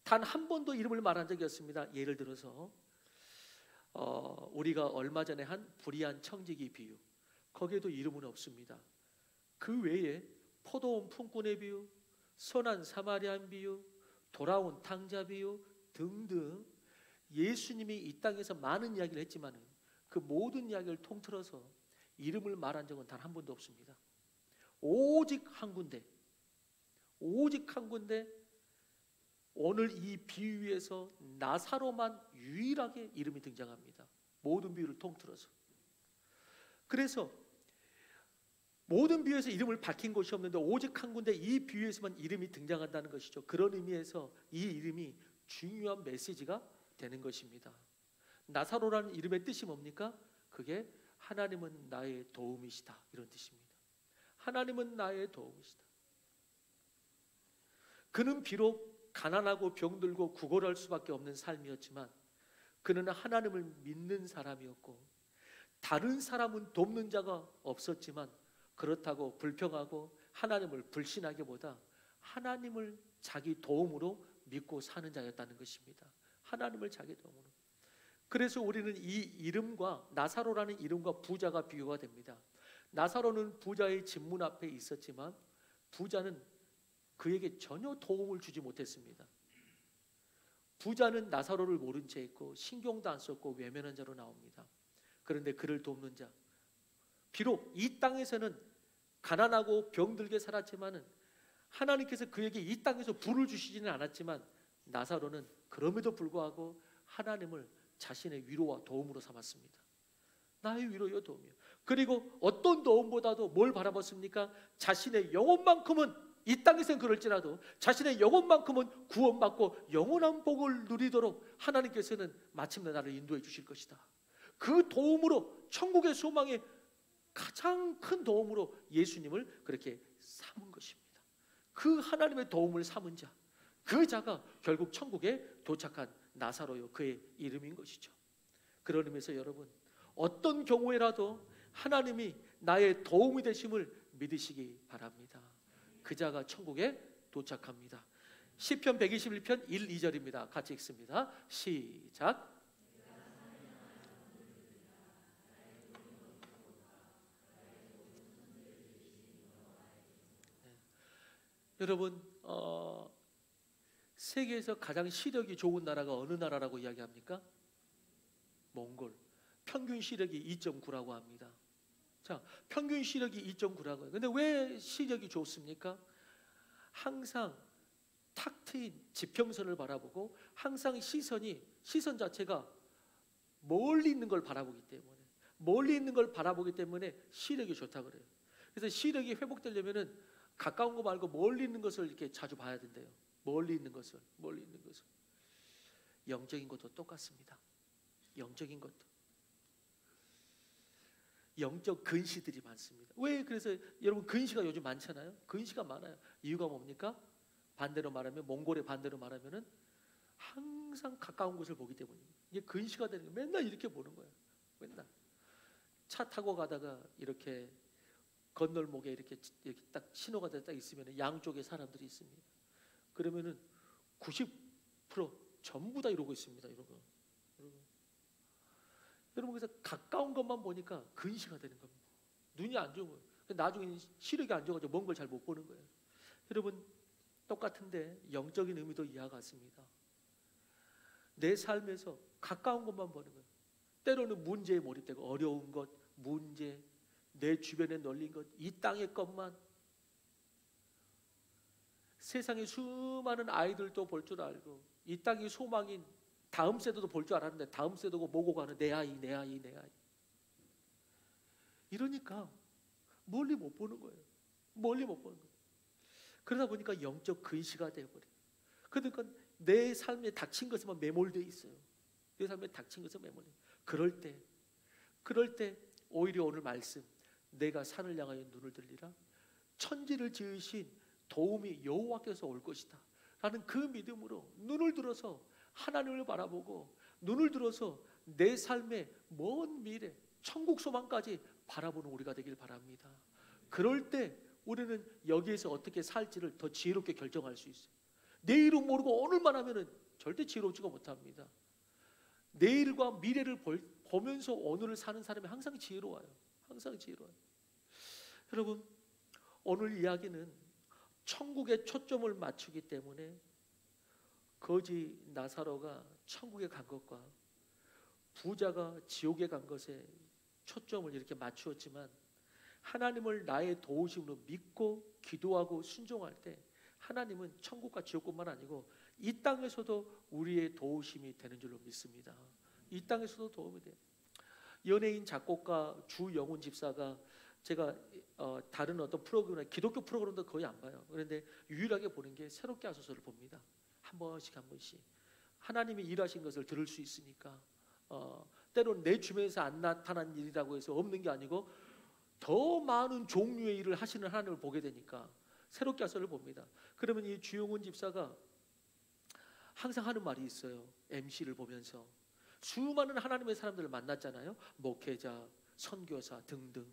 단 한 번도 이름을 말한 적이 없습니다. 예를 들어서 우리가 얼마 전에 한 불의한 청지기 비유, 거기에도 이름은 없습니다. 그 외에 포도원 품꾼의 비유, 선한 사마리안 비유, 돌아온 탕자 비유 등등 예수님이 이 땅에서 많은 이야기를 했지만 그 모든 이야기를 통틀어서 이름을 말한 적은 단 한 번도 없습니다. 오직 한 군데 오늘 이 비유에서 나사로만 유일하게 이름이 등장합니다. 모든 비유를 통틀어서. 그래서 모든 비유에서 이름을 밝힌 곳이 없는데 오직 한 군데 이 비유에서만 이름이 등장한다는 것이죠. 그런 의미에서 이 이름이 중요한 메시지가 되는 것입니다. 나사로라는 이름의 뜻이 뭡니까? 그게 하나님은 나의 도움이시다, 이런 뜻입니다. 하나님은 나의 도움이시다. 그는 비록 가난하고 병들고 구걸할 수밖에 없는 삶이었지만 그는 하나님을 믿는 사람이었고, 다른 사람은 돕는 자가 없었지만 그렇다고 불평하고 하나님을 불신하기보다 하나님을 자기 도움으로 믿고 사는 자였다는 것입니다. 하나님을 자기 도움으로. 그래서 우리는 이 이름과, 나사로라는 이름과 부자가 비교가 됩니다. 나사로는 부자의 집문 앞에 있었지만 부자는 그에게 전혀 도움을 주지 못했습니다. 부자는 나사로를 모른 채 있고 신경도 안 썼고 외면한 자로 나옵니다. 그런데 그를 돕는 자, 비록 이 땅에서는 가난하고 병들게 살았지만은 하나님께서 그에게 이 땅에서 부를 주시지는 않았지만 나사로는 그럼에도 불구하고 하나님을 자신의 위로와 도움으로 삼았습니다. 나의 위로요 도움이요. 그리고 어떤 도움보다도 뭘 바라봤습니까? 자신의 영혼만큼은, 이 땅에서는 그럴지라도 자신의 영혼만큼은 구원받고 영원한 복을 누리도록 하나님께서는 마침내 나를 인도해 주실 것이다. 그 도움으로, 천국의 소망의 가장 큰 도움으로 예수님을 그렇게 삼은 것입니다. 그 하나님의 도움을 삼은 자, 그 자가 결국 천국에 도착한 나사로요, 그의 이름인 것이죠. 그런 의미에서 여러분, 어떤 경우에라도 하나님이 나의 도움이 되심을 믿으시기 바랍니다. 그 자가 천국에 도착합니다. 시편 121편 1, 2절입니다. 같이 읽습니다. 시작. 여러분, 세계에서 가장 시력이 좋은 나라가 어느 나라라고 이야기합니까? 몽골. 평균 시력이 2.9라고 합니다. 자, 평균 시력이 2.9라고요. 근데 왜 시력이 좋습니까? 항상 탁 트인 지평선을 바라보고 항상 시선 자체가 멀리 있는 걸 바라보기 때문에 시력이 좋다 그래요. 그래서 시력이 회복되려면은 가까운 거 말고 멀리 있는 것을 이렇게 자주 봐야 된대요. 멀리 있는 것을. 영적인 것도 똑같습니다. 영적인 것도. 영적 근시들이 많습니다. 왜? 그래서 여러분 근시가 요즘 많잖아요. 근시가 많아요. 이유가 뭡니까? 반대로 말하면 몽골의 반대로 말하면은 항상 가까운 곳을 보기 때문입니다. 이게 근시가 되는 거예요. 맨날 이렇게 보는 거예요. 맨날 차 타고 가다가 이렇게 건널목에 이렇게 딱 신호가 딱 있으면 양쪽에 사람들이 있습니다. 그러면은 90% 전부 다 이러고 있습니다. 이러고. 여러분 그래서 가까운 것만 보니까 근시가 되는 겁니다. 눈이 안 좋은 거예요. 나중에 시력이 안 좋아가지고 먼 걸 잘 못 보는 거예요. 여러분 똑같은데 영적인 의미도 이와 같습니다. 내 삶에서 가까운 것만 보는 거예요. 때로는 문제에 몰입되고 어려운 것, 문제, 내 주변에 널린 것, 이 땅의 것만. 세상에 수많은 아이들도 볼 줄 알고 이 땅이 소망인 다음 세대도 볼 줄 알았는데 다음 세대고 모고 가는 내 아이. 이러니까 멀리 못 보는 거예요. 그러다 보니까 영적 근시가 되어버려요. 그러니까 내 삶에 닥친 것에만 매몰되어 있어요. 그럴 때 오히려 오늘 말씀, 내가 산을 향하여 눈을 들리라, 천지를 지으신 도움이 여호와께서 올 것이다 라는 그 믿음으로 눈을 들어서 하나님을 바라보고 눈을 들어서 내 삶의 먼 미래 천국 소망까지 바라보는 우리가 되길 바랍니다. 그럴 때 우리는 여기에서 어떻게 살지를 더 지혜롭게 결정할 수 있어요. 내일은 모르고 오늘만 하면은 절대 지혜롭지가 못합니다. 내일과 미래를 보면서 오늘을 사는 사람이 항상 지혜로워요. 여러분 오늘 이야기는 천국에 초점을 맞추기 때문에 거지 나사로가 천국에 간 것과 부자가 지옥에 간 것에 초점을 이렇게 맞추었지만 하나님을 나의 도우심으로 믿고 기도하고 순종할 때 하나님은 천국과 지옥뿐만 아니고 이 땅에서도 우리의 도우심이 되는 줄로 믿습니다. 이 땅에서도 도움이 돼요. 연예인 작곡가 주영훈 집사가 제가 다른 어떤 프로그램, 기독교 프로그램도 거의 안 봐요. 그런데 유일하게 보는 게 새롭게 하소서를 봅니다. 한 번씩 하나님이 일하신 것을 들을 수 있으니까 때로는 내 주변에서 안 나타난 일이라고 해서 없는 게 아니고 더 많은 종류의 일을 하시는 하나님을 보게 되니까 새롭게 하소서를 봅니다. 그러면 이 주영훈 집사가 항상 하는 말이 있어요. MC를 보면서 수많은 하나님의 사람들을 만났잖아요. 목회자, 선교사 등등.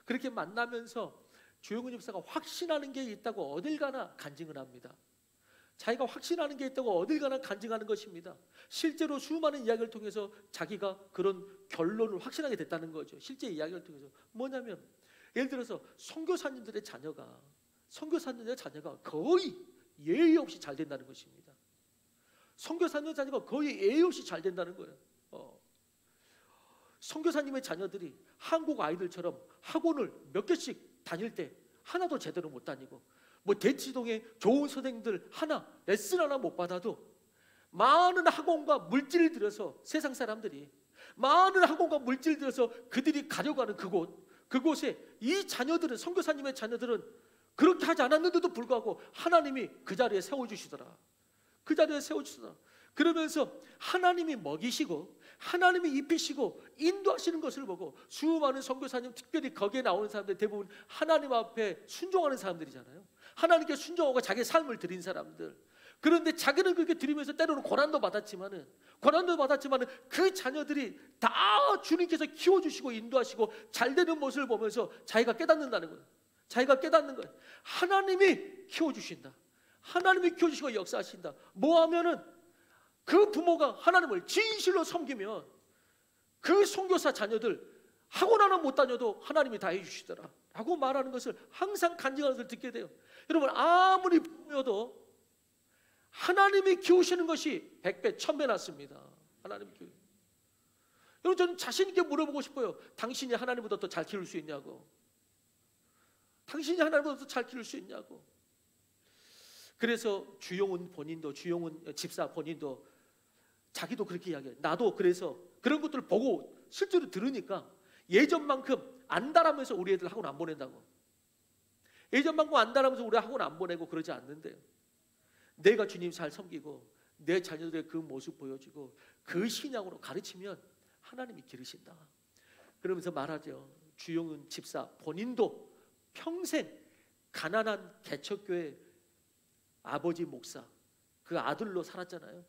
그렇게 만나면서 주영훈 집사가 확신하는 게 있다고 어딜 가나 간증을 합니다. 자기가 확신하는 게 있다고 어딜 가나 간증하는 것입니다. 실제로 수많은 이야기를 통해서 자기가 그런 결론을 확신하게 됐다는 거죠. 실제 이야기를 통해서 뭐냐면 예를 들어서 선교사님들의 자녀가 거의 예의 없이 잘 된다는 것입니다. 선교사님의 자녀가 거의 예의 없이 잘 된다는 거예요. 선교사님의 자녀들이 한국 아이들처럼 학원을 몇 개씩 다닐 때 하나도 제대로 못 다니고 대치동에 좋은 선생님들 레슨 하나 못 받아도 많은 학원과 물질을 들여서 세상 사람들이 많은 학원과 물질을 들여서 그들이 가려가는 그곳에 이 자녀들은 선교사님의 자녀들은 그렇게 하지 않았는데도 불구하고 하나님이 그 자리에 세워주시더라. 그러면서 하나님이 먹이시고 하나님이 입히시고 인도하시는 것을 보고 수많은 선교사님, 특별히 거기에 나오는 사람들 대부분 하나님 앞에 순종하는 사람들이잖아요. 하나님께 순종하고 자기의 삶을 드린 사람들. 그런데 자기는 그렇게 드리면서 때로는 고난도 받았지만은 그 자녀들이 다 주님께서 키워주시고 인도하시고 잘 되는 모습을 보면서 자기가 깨닫는다는 거예요. 하나님이 키워주신다. 하나님이 키워주시고 역사하신다. 뭐하면은 그 부모가 하나님을 진실로 섬기면 그 선교사 자녀들 학원 하나 못 다녀도 하나님이 다 해주시더라 라고 말하는 것을 항상 간증하는 것을 듣게 돼요. 여러분 아무리 부모여도 하나님이 키우시는 것이 100배 1000배 낫습니다. 하나님이 키우시는. 여러분, 저는 자신 있게 물어보고 싶어요. 당신이 하나님보다 더 잘 키울 수 있냐고. 당신이 하나님보다 더 잘 키울 수 있냐고. 그래서 주용훈 본인도, 주용훈 집사 본인도 자기도 그렇게 이야기해요. 나도 그래서 그런 것들을 보고 실제로 들으니까 예전만큼 안달하면서 우리 애들 학원 안 보낸다고. 예전만큼 안달하면서 우리 학원 안 보내고 그러지 않는데요. 내가 주님 잘 섬기고 내 자녀들의 그 모습 보여주고 그 신앙으로 가르치면 하나님이 기르신다. 그러면서 말하죠. 주용훈 집사 본인도 평생 가난한 개척교회 아버지 목사 그 아들로 살았잖아요.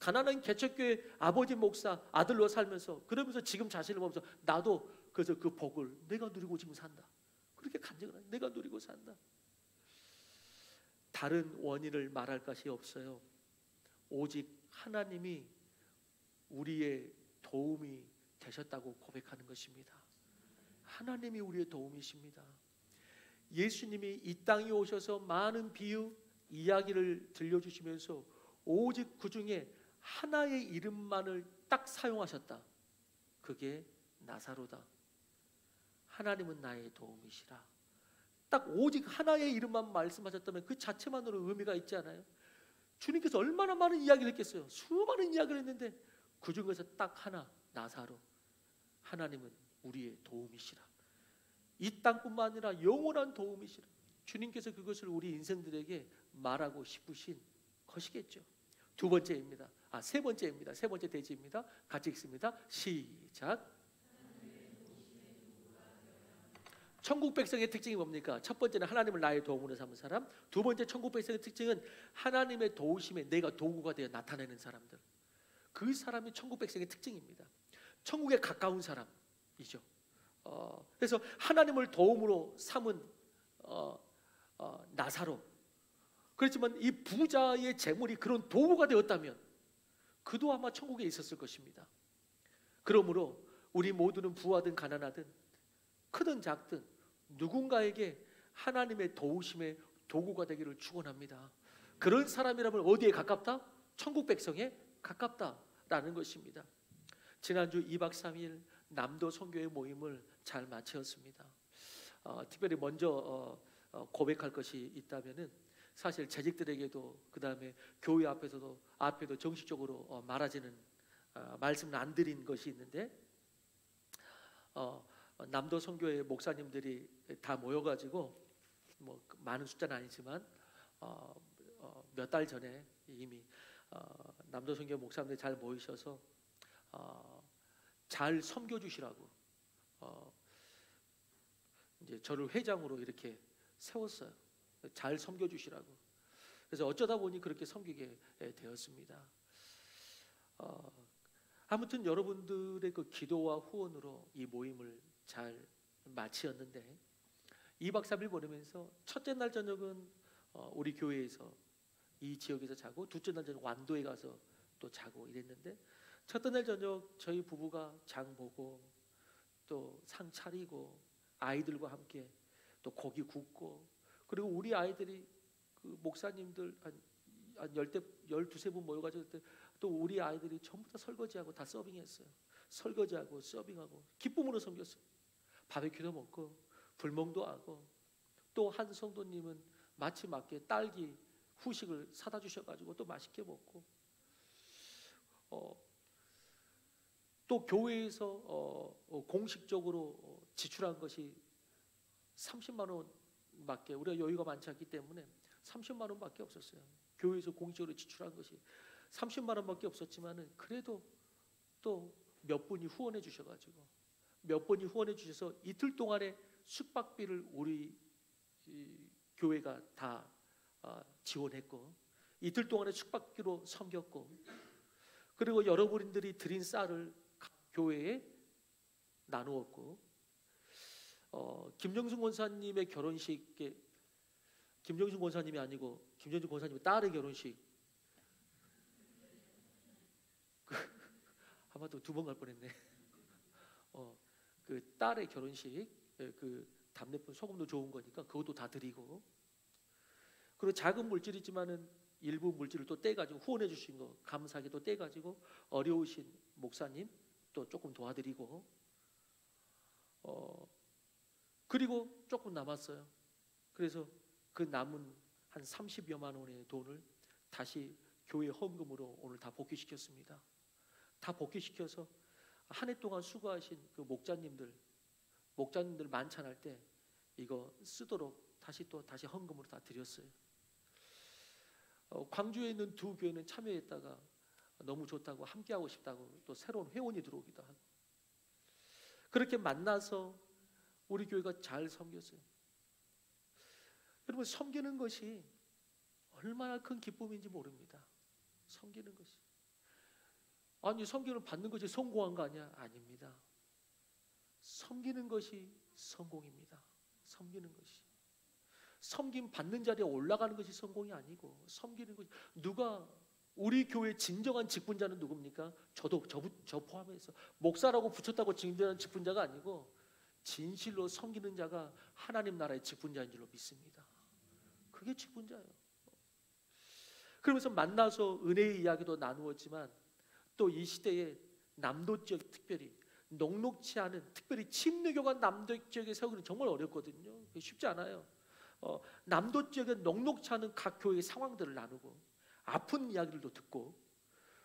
가난한 개척교회 아버지 목사 아들로 살면서 그러면서 지금 자신을 보면서 나도 그래서 그 복을 내가 누리고 지금 산다. 그렇게 간증을 해요. 내가 누리고 산다. 다른 원인을 말할 것이 없어요. 오직 하나님이 우리의 도움이 되셨다고 고백하는 것입니다. 하나님이 우리의 도움이십니다. 예수님이 이 땅에 오셔서 많은 비유, 이야기를 들려주시면서 오직 그 중에 하나의 이름만을 딱 사용하셨다. 그게 나사로다. 하나님은 나의 도움이시라. 딱 오직 하나의 이름만 말씀하셨다면 그 자체만으로 의미가 있지 않아요? 주님께서 얼마나 많은 이야기를 했겠어요. 수많은 이야기를 했는데 그 중에서 딱 하나, 나사로. 하나님은 우리의 도움이시라. 이 땅뿐만 아니라 영원한 도움이시라. 주님께서 그것을 우리 인생들에게 말하고 싶으신 것이겠죠. 두 번째입니다. 세 번째입니다. 세 번째 대지입니다. 같이 읽습니다. 시작. 천국 백성의 특징이 뭡니까? 첫 번째는 하나님을 나의 도움으로 삼은 사람. 두 번째 천국 백성의 특징은 하나님의 도우심에 내가 도구가 되어 나타내는 사람들. 그 사람이 천국 백성의 특징입니다. 천국에 가까운 사람이죠. 그래서 하나님을 도움으로 삼은 나사로. 그렇지만 이 부자의 재물이 그런 도구가 되었다면 그도 아마 천국에 있었을 것입니다. 그러므로 우리 모두는 부하든 가난하든 크든 작든 누군가에게 하나님의 도우심의 도구가 되기를 축원합니다. 그런 사람이라면 어디에 가깝다? 천국 백성에 가깝다라는 것입니다. 지난주 2박 3일 남도 선교회 모임을 잘 마쳤습니다. 특별히 먼저 고백할 것이 있다면은 사실 재직들에게도 그 다음에 교회 앞에도 정식적으로 말하지는 말씀을 안 드린 것이 있는데 남도 선교회 목사님들이 다 모여가지고 뭐 많은 숫자는 아니지만 몇 달 전에 이미 남도 선교회 목사님들이 잘 모이셔서 잘 섬겨주시라고 이제 저를 회장으로 이렇게 세웠어요. 잘 섬겨주시라고. 그래서 어쩌다 보니 그렇게 섬기게 되었습니다. 아무튼 여러분들의 그 기도와 후원으로 이 모임을 잘 마치었는데 2박 3일 보내면서 첫째 날 저녁은 우리 교회에서 이 지역에서 자고 둘째 날 저녁 완도에 가서 또 자고 이랬는데 첫째 날 저녁 저희 부부가 장 보고 또 상 차리고 아이들과 함께 또 고기 굽고 그리고 우리 아이들이 그 목사님들 한 12분 모여가지고 또 우리 아이들이 전부 다 설거지하고 다 서빙했어요. 설거지하고 서빙하고 기쁨으로 섬겼어요. 바베큐도 먹고 불멍도 하고 또 한 성도님은 마치 맞게 딸기 후식을 사다 주셔가지고 또 맛있게 먹고 또 교회에서 공식적으로 지출한 것이 30만 원밖에 우리가 여유가 많지 않기 때문에 30만 원밖에 없었어요. 교회에서 공식적으로 지출한 것이 30만 원밖에 없었지만은 그래도 또 몇 분이 후원해 주셔가지고 몇 분이 후원해 주셔서 이틀 동안의 숙박비를 우리 교회가 다 지원했고 이틀 동안의 숙박비로 섬겼고 그리고 여러분들이 드린 쌀을 각 교회에 나누었고 김정순 권사님의 결혼식에 김정순 권사님이 아니고 김정순 권사님의 딸의 결혼식 아마도 2번 갈 뻔했네. 그 딸의 결혼식 그 답례품 소금도 좋은 거니까 그것도 다 드리고 그리고 작은 물질이지만은 일부 물질을 또 떼가지고 후원해 주신 거 감사하게 또 떼가지고 어려우신 목사님 또 조금 도와드리고 그리고 조금 남았어요. 그래서 그 남은 한 30여만 원의 돈을 다시 교회 헌금으로 오늘 다 복귀시켰습니다. 다 복귀시켜서 한 해 동안 수고하신 그 목자님들 만찬할 때 이거 쓰도록 다시 헌금으로 다 드렸어요. 광주에 있는 두 교회는 참여했다가 너무 좋다고 함께하고 싶다고 또 새로운 회원이 들어오기도 하고 그렇게 만나서 우리 교회가 잘 섬겼어요. 여러분, 섬기는 것이 얼마나 큰 기쁨인지 모릅니다. 섬기는 것이. 아니, 섬기는 받는 것이 성공한 거 아니야? 아닙니다. 섬기는 것이 성공입니다. 섬기는 것이. 섬김 받는 자리에 올라가는 것이 성공이 아니고 섬기는 것이. 누가 우리 교회 진정한 직분자는 누굽니까? 저 포함해서 목사라고 붙였다고 진정한 직분자가 아니고 진실로 섬기는 자가 하나님 나라의 직분자인 줄로 믿습니다. 그게 직분자예요. 그러면서 만나서 은혜의 이야기도 나누었지만 또 이 시대에 남도 지역 특별히 녹록치 않은 특별히 침례교가 남도 지역에 세우기는 정말 어렵거든요. 쉽지 않아요. 남도 지역에 녹록치 않은 각 교회의 상황들을 나누고 아픈 이야기들도 듣고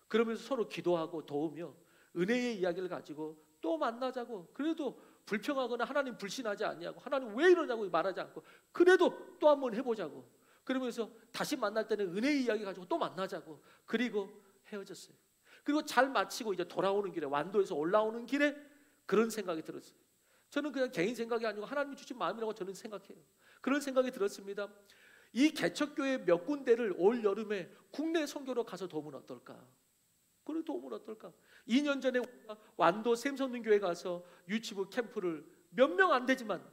그러면서 서로 기도하고 도우며 은혜의 이야기를 가지고 또 만나자고 그래도 불평하거나 하나님 불신하지 아니하고 하나님 왜 이러냐고 말하지 않고 그래도 또 한번 해보자고 그러면서 다시 만날 때는 은혜의 이야기 가지고 또 만나자고 그리고 헤어졌어요. 그리고 잘 마치고 이제 돌아오는 길에 완도에서 올라오는 길에 그런 생각이 들었어요. 저는 그냥 개인 생각이 아니고 하나님이 주신 마음이라고 저는 생각해요. 그런 생각이 들었습니다. 이 개척교회 몇 군데를 올 여름에 국내 선교로 가서 도우면 어떨까? 그래 도우면 어떨까? 2년 전에 완도 샘선능교회 가서 유치부 캠프를 몇 명 안 되지만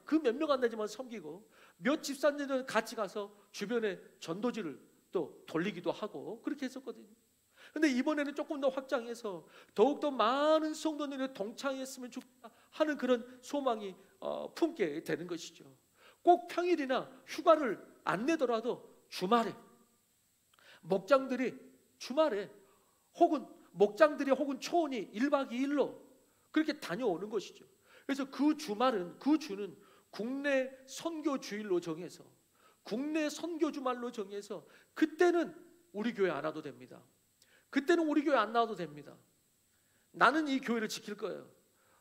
섬기고 몇 집사님들 같이 가서 주변에 전도지를 또 돌리기도 하고 그렇게 했었거든요. 근데 이번에는 조금 더 확장해서 더욱더 많은 성도들이 동참했으면 좋겠다 하는 그런 소망이 품게 되는 것이죠. 꼭 평일이나 휴가를 안 내더라도 주말에 목장들이 혹은 초원이 1박 2일로 그렇게 다녀오는 것이죠. 그래서 그 주는 국내 선교 주일로 정해서 국내 선교 주말로 정해서 그때는 우리 교회 안 와도 됩니다. 그때는 우리 교회 안 나와도 됩니다. 나는 이 교회를 지킬 거예요.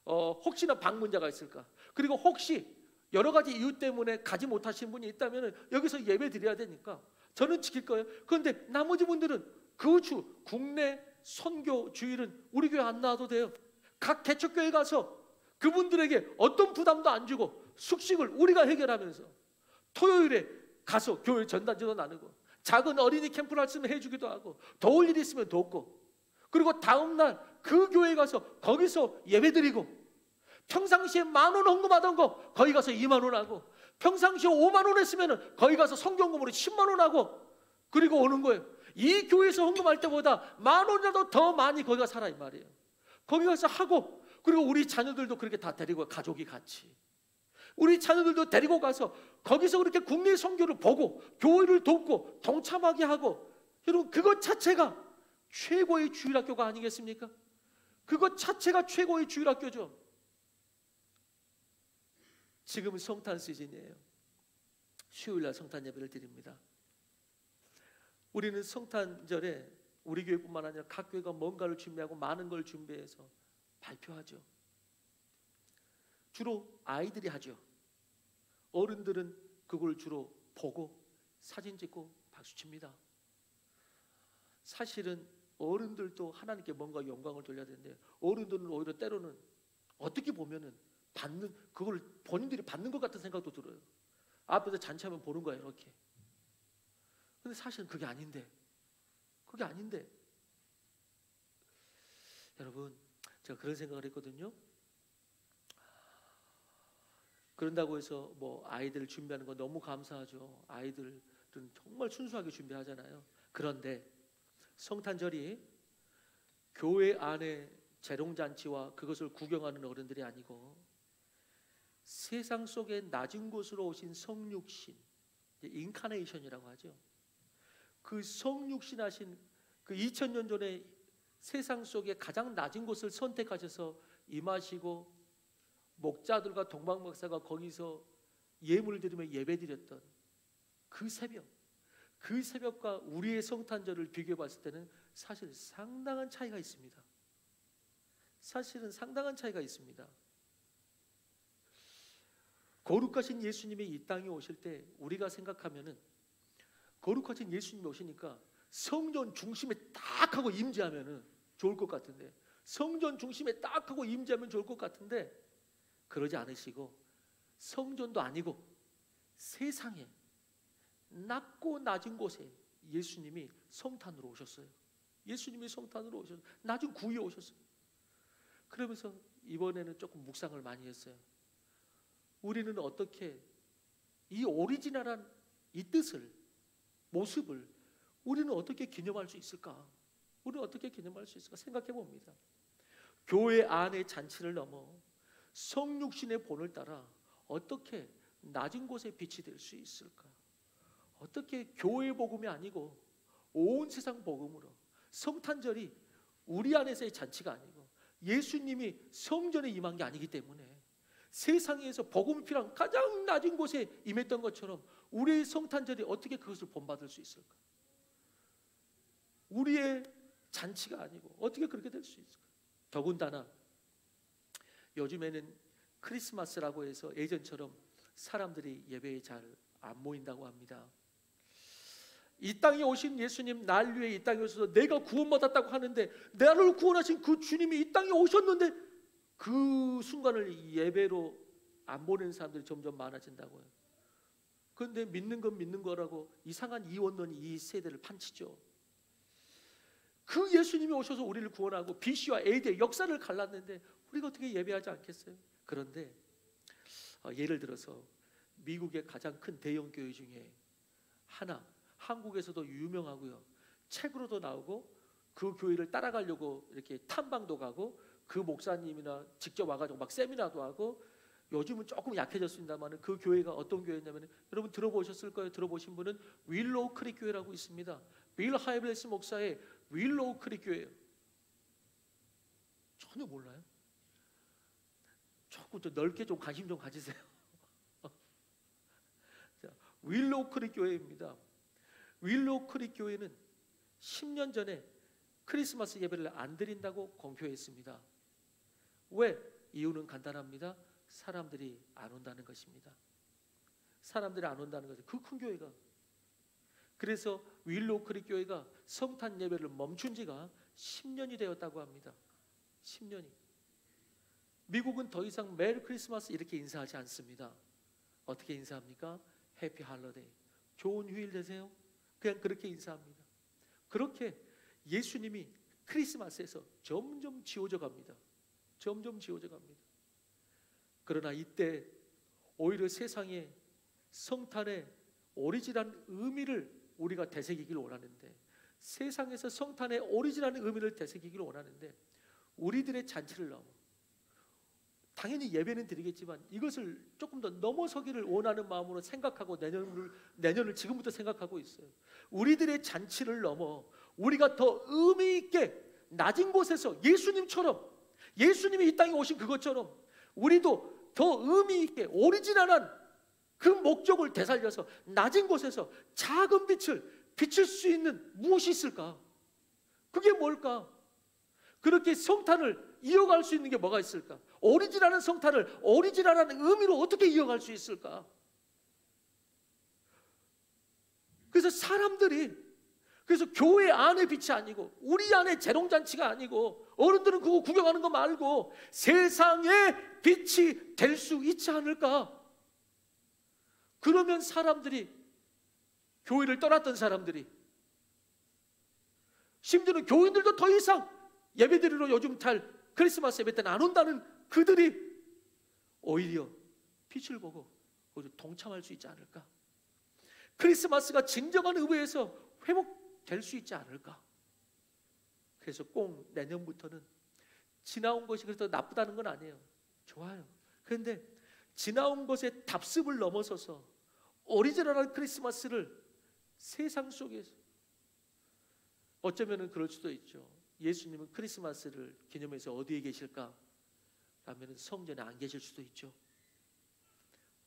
혹시나 방문자가 있을까? 그리고 혹시 여러 가지 이유 때문에 가지 못하신 분이 있다면 여기서 예배 드려야 되니까 저는 지킬 거예요. 그런데 나머지 분들은 그 주 국내 선교 주일은 우리 교회 안 나와도 돼요. 각 개척교회 가서 그분들에게 어떤 부담도 안 주고 숙식을 우리가 해결하면서 토요일에 가서 교회 전단지도 나누고 작은 어린이 캠프를 했으면 해주기도 하고 도울 일이 있으면 돕고 그리고 다음날 그 교회에 가서 거기서 예배드리고 평상시에 10,000원 헌금하던 거 거기 가서 20,000원 하고 평상시에 50,000원 했으면 거기 가서 성경금으로 100,000원 하고 그리고 오는 거예요. 이 교회에서 헌금할 때보다 10,000원이라도 더 많이 거기가 살아 이 말이에요. 거기 가서 하고 그리고 우리 자녀들도 그렇게 다 데리고 가족이 같이 우리 자녀들도 데리고 가서 거기서 그렇게 국내 선교를 보고 교회를 돕고 동참하게 하고 여러분 그것 자체가 최고의 주일학교가 아니겠습니까? 그것 자체가 최고의 주일학교죠. 지금은 성탄 시즌이에요. 수요일날 성탄 예배를 드립니다. 우리는 성탄절에 우리 교회뿐만 아니라 각 교회가 뭔가를 준비하고 많은 걸 준비해서 발표하죠. 주로 아이들이 하죠. 어른들은 그걸 주로 보고 사진 찍고 박수칩니다. 사실은 어른들도 하나님께 뭔가 영광을 돌려야 되는데 어른들은 오히려 때로는 어떻게 보면은 그걸 본인들이 받는 것 같은 생각도 들어요. 앞에서 잔치하면 보는 거예요 이렇게. 근데 사실은 그게 아닌데 여러분 제가 그런 생각을 했거든요. 그런다고 해서 뭐 아이들 준비하는 거 너무 감사하죠. 아이들은 정말 순수하게 준비하잖아요. 그런데 성탄절이 교회 안에 재롱잔치와 그것을 구경하는 어른들이 아니고 세상 속에 낮은 곳으로 오신 성육신, 인카네이션이라고 하죠. 그 성육신 하신 그 2000년 전에 세상 속에 가장 낮은 곳을 선택하셔서 임하시고 목자들과 동방박사가 거기서 예물을 드리며 예배드렸던 그 새벽, 그 새벽과 우리의 성탄절을 비교해 봤을 때는 사실 상당한 차이가 있습니다. 사실은 상당한 차이가 있습니다. 거룩하신 예수님이 이 땅에 오실 때 우리가 생각하면은 거룩하신 예수님이 오시니까 성전 중심에 딱 하고 임재하면은 좋을 것 같은데, 성전 중심에 딱 하고 임재하면 좋을 것 같은데 그러지 않으시고 성전도 아니고 세상에 낮고 낮은 곳에 예수님이 성탄으로 오셨어요. 예수님이 성탄으로 오셨어요. 낮은 구에 오셨어요. 그러면서 이번에는 조금 묵상을 많이 했어요. 우리는 어떻게 이 오리지널한 이 뜻을, 모습을 우리는 어떻게 기념할 수 있을까? 우리는 어떻게 기념할 수 있을까? 생각해 봅니다. 교회 안의 잔치를 넘어 성육신의 본을 따라 어떻게 낮은 곳에 빛이 될 수 있을까? 어떻게 교회 복음이 아니고 온 세상 복음으로, 성탄절이 우리 안에서의 잔치가 아니고 예수님이 성전에 임한 게 아니기 때문에 세상에서 복음이 필요한 가장 낮은 곳에 임했던 것처럼 우리의 성탄절이 어떻게 그것을 본받을 수 있을까? 우리의 잔치가 아니고 어떻게 그렇게 될 수 있을까? 더군다나 요즘에는 크리스마스라고 해서 예전처럼 사람들이 예배에 잘 안 모인다고 합니다. 이 땅에 오신 예수님, 날 위해 이 땅에 오셔서 내가 구원받았다고 하는데, 나를 구원하신 그 주님이 이 땅에 오셨는데 그 순간을 예배로 안 보내는 사람들이 점점 많아진다고요. 그런데 믿는 건 믿는 거라고 이상한 이원론이 이 세대를 판치죠. 그 예수님이 오셔서 우리를 구원하고 BC와 AD의 역사를 갈랐는데 우리가 어떻게 예배하지 않겠어요? 그런데 예를 들어서 미국의 가장 큰 대형 교회 중에 하나, 한국에서도 유명하고요, 책으로도 나오고 그 교회를 따라가려고 이렇게 탐방도 가고 그 목사님이나 직접 와가지고 막 세미나도 하고, 요즘은 조금 약해졌습니다만 그 교회가 어떤 교회냐면, 여러분 들어보셨을 거예요. 들어보신 분은 윌로우 크릭 교회라고 있습니다. 빌 하이블레스 목사의 윌로우 크릭 교회예요. 전혀 몰라요? 조금 더 넓게 좀 관심 좀 가지세요. 윌로우 크릭 교회입니다. 윌로우 크릭 교회는 10년 전에 크리스마스 예배를 안 드린다고 공표했습니다. 왜? 이유는 간단합니다. 사람들이 안 온다는 것입니다. 사람들이 안 온다는 거죠. 그 큰 교회가. 그래서 윌로우 크릭 교회가 성탄 예배를 멈춘 지가 10년이 되었다고 합니다. 10년이. 미국은 더 이상 메리 크리스마스 이렇게 인사하지 않습니다. 어떻게 인사합니까? 해피 할러데이, 좋은 휴일 되세요. 그냥 그렇게 인사합니다. 그렇게 예수님이 크리스마스에서 점점 지워져 갑니다. 점점 지워져 갑니다. 그러나 이때 오히려 세상에 성탄의 오리지널한 의미를 우리가 되새기길 원하는데, 세상에서 성탄의 오리지널한 의미를 되새기길 원하는데 우리들의 잔치를 넘어, 당연히 예배는 드리겠지만 이것을 조금 더 넘어서기를 원하는 마음으로 생각하고 내년을 지금부터 생각하고 있어요. 우리들의 잔치를 넘어 우리가 더 의미 있게 낮은 곳에서 예수님처럼, 예수님이 이 땅에 오신 그것처럼 우리도 더 의미 있게 오리지널한 그 목적을 되살려서 낮은 곳에서 작은 빛을 비출 수 있는 무엇이 있을까? 그게 뭘까? 그렇게 성탄을 이어갈 수 있는 게 뭐가 있을까? 오리지널한 성탄을 오리지널한 의미로 어떻게 이어갈 수 있을까? 그래서 사람들이, 그래서 교회 안의 빛이 아니고 우리 안의 재롱잔치가 아니고 어른들은 그거 구경하는 거 말고 세상의 빛이 될 수 있지 않을까? 그러면 사람들이, 교회를 떠났던 사람들이, 심지어는 교인들도 더 이상 예배드리러 요즘 잘 크리스마스 예배 때는 안 온다는 그들이 오히려 빛을 보고 동참할 수 있지 않을까? 크리스마스가 진정한 의미에서 회복될 수 있지 않을까? 그래서 꼭 내년부터는 지나온 것이 그래서 나쁘다는 건 아니에요. 좋아요. 그런데 지나온 것의 답습을 넘어서서 오리지널한 크리스마스를 세상 속에서, 어쩌면 그럴 수도 있죠. 예수님은 크리스마스를 기념해서 어디에 계실까? 라면 성전에 안 계실 수도 있죠.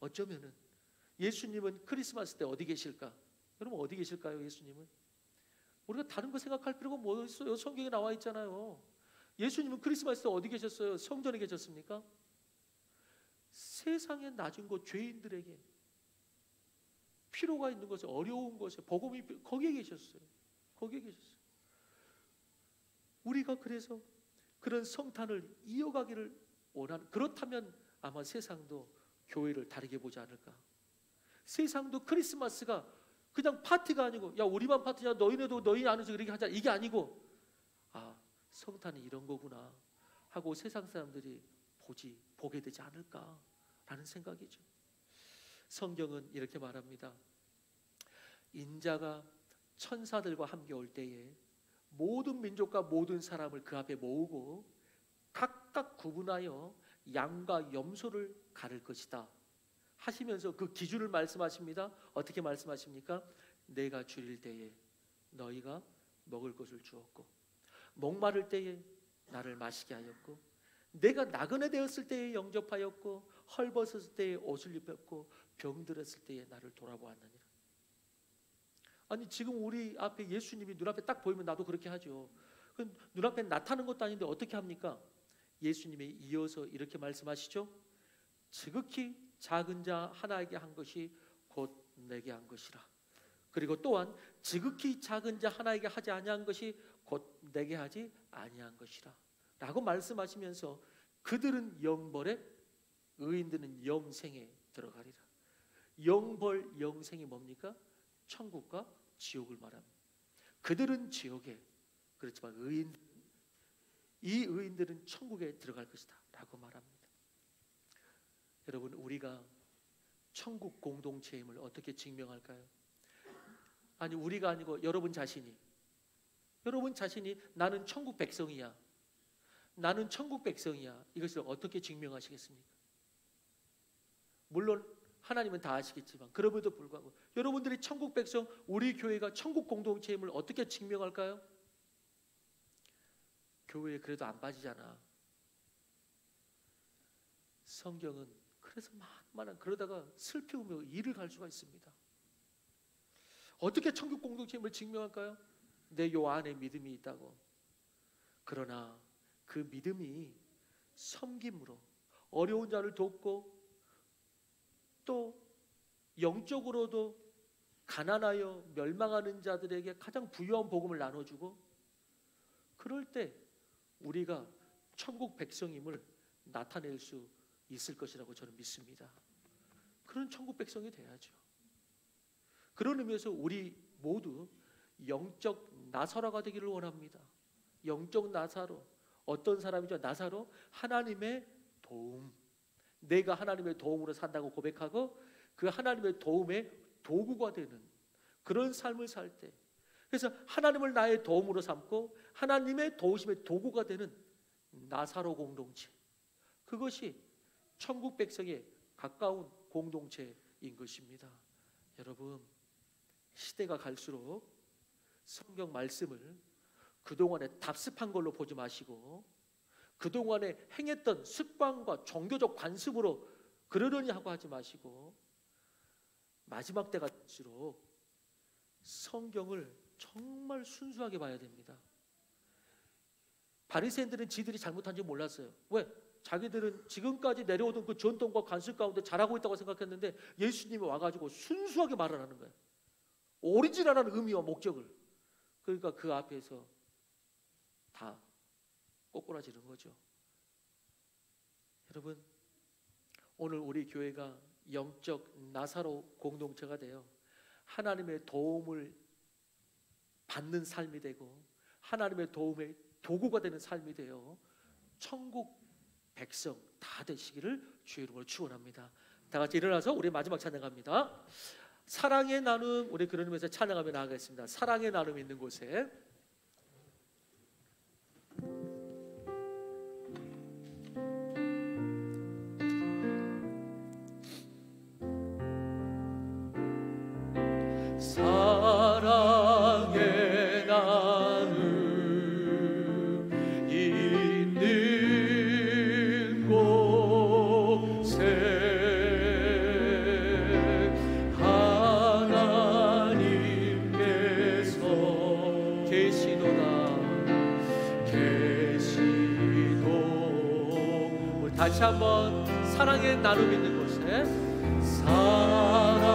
어쩌면은 예수님은 크리스마스 때 어디 계실까? 여러분 어디 계실까요? 예수님은? 우리가 다른 거 생각할 필요가 뭐 있어요? 성경에 나와 있잖아요. 예수님은 크리스마스 때 어디 계셨어요? 성전에 계셨습니까? 세상에 낮은 곳 죄인들에게 필요가 있는 곳에 어려운 곳에 복음이 거기에 계셨어요. 거기에 계셨어요. 우리가 그래서 그런 성탄을 이어가기를 원하는, 그렇다면 아마 세상도 교회를 다르게 보지 않을까. 세상도 크리스마스가 그냥 파티가 아니고 야 우리만 파티냐 너희네도 너희 안에서 그렇게 하자 이게 아니고 아 성탄이 이런 거구나 하고 세상 사람들이 보게 되지 않을까라는 생각이죠. 성경은 이렇게 말합니다. 인자가 천사들과 함께 올 때에 모든 민족과 모든 사람을 그 앞에 모으고 각각 구분하여 양과 염소를 가를 것이다 하시면서 그 기준을 말씀하십니다. 어떻게 말씀하십니까? 내가 줄일 때에 너희가 먹을 것을 주었고 목마를 때에 나를 마시게 하였고 내가 나그네 되었을 때에 영접하였고 헐벗었을 때에 옷을 입혔고 병들었을 때에 나를 돌아보았느니라. 아니 지금 우리 앞에 예수님이 눈앞에 딱 보이면 나도 그렇게 하죠. 눈앞에 나타나는 것도 아닌데 어떻게 합니까? 예수님이 이어서 이렇게 말씀하시죠. 지극히 작은 자 하나에게 한 것이 곧 내게 한 것이라. 그리고 또한 지극히 작은 자 하나에게 하지 아니한 것이 곧 내게 하지 아니한 것이라 라고 말씀하시면서 그들은 영벌에 의인들은 영생에 들어가리라. 영벌 영생이 뭡니까? 천국과 지옥을 말합니다. 그들은 지옥에, 그렇지만 이 의인들은 천국에 들어갈 것이다 라고 말합니다. 여러분 우리가 천국 공동체임을 어떻게 증명할까요? 아니 우리가 아니고 여러분 자신이 나는 천국 백성이야, 나는 천국 백성이야, 이것을 어떻게 증명하시겠습니까? 물론 하나님은 다 아시겠지만 그럼에도 불구하고 여러분들이 천국 백성, 우리 교회가 천국 공동체임을 어떻게 증명할까요? 교회에 그래도 안 빠지잖아. 성경은 그래서 만만한 그러다가 슬피우며 일을 갈 수가 있습니다. 어떻게 천국 공동체임을 증명할까요? 내 요 안에 믿음이 있다고. 그러나 그 믿음이 섬김으로 어려운 자를 돕고 또 영적으로도 가난하여 멸망하는 자들에게 가장 부유한 복음을 나눠주고 그럴 때 우리가 천국 백성임을 나타낼 수 있을 것이라고 저는 믿습니다. 그런 천국 백성이 돼야죠. 그런 의미에서 우리 모두 영적 나사로가 되기를 원합니다. 영적 나사로, 어떤 사람이죠? 나사로, 하나님의 도움. 내가 하나님의 도움으로 산다고 고백하고 그 하나님의 도움의 도구가 되는 그런 삶을 살 때, 그래서 하나님을 나의 도움으로 삼고 하나님의 도우심의 도구가 되는 나사로 공동체, 그것이 천국 백성에 가까운 공동체인 것입니다. 여러분 시대가 갈수록 성경 말씀을 그동안에 답습한 걸로 보지 마시고 그동안에 행했던 습관과 종교적 관습으로 그러려니 하고 하지 마시고 마지막 때가 될수록 성경을 정말 순수하게 봐야 됩니다. 바리새인들은 지들이 잘못한 줄 몰랐어요. 왜? 자기들은 지금까지 내려오던 그 전통과 관습 가운데 잘하고 있다고 생각했는데 예수님이 와가지고 순수하게 말을 하는 거예요. 오리지널한 의미와 목적을. 그러니까 그 앞에서 다 꼬꾸라지는 거죠. 여러분 오늘 우리 교회가 영적 나사로 공동체가 되어 하나님의 도움을 받는 삶이 되고 하나님의 도움의 도구가 되는 삶이 되어 천국 백성 다 되시기를 주의 이름으로 축원합니다. 다 같이 일어나서 우리 마지막 찬양합니다. 사랑의 나눔, 우리 그런 의미에서 찬양하며 나아가겠습니다. 사랑의 나눔 있는 곳에 사랑의 나눔 다시 한번 사랑의 나눔 있는 곳에 사랑의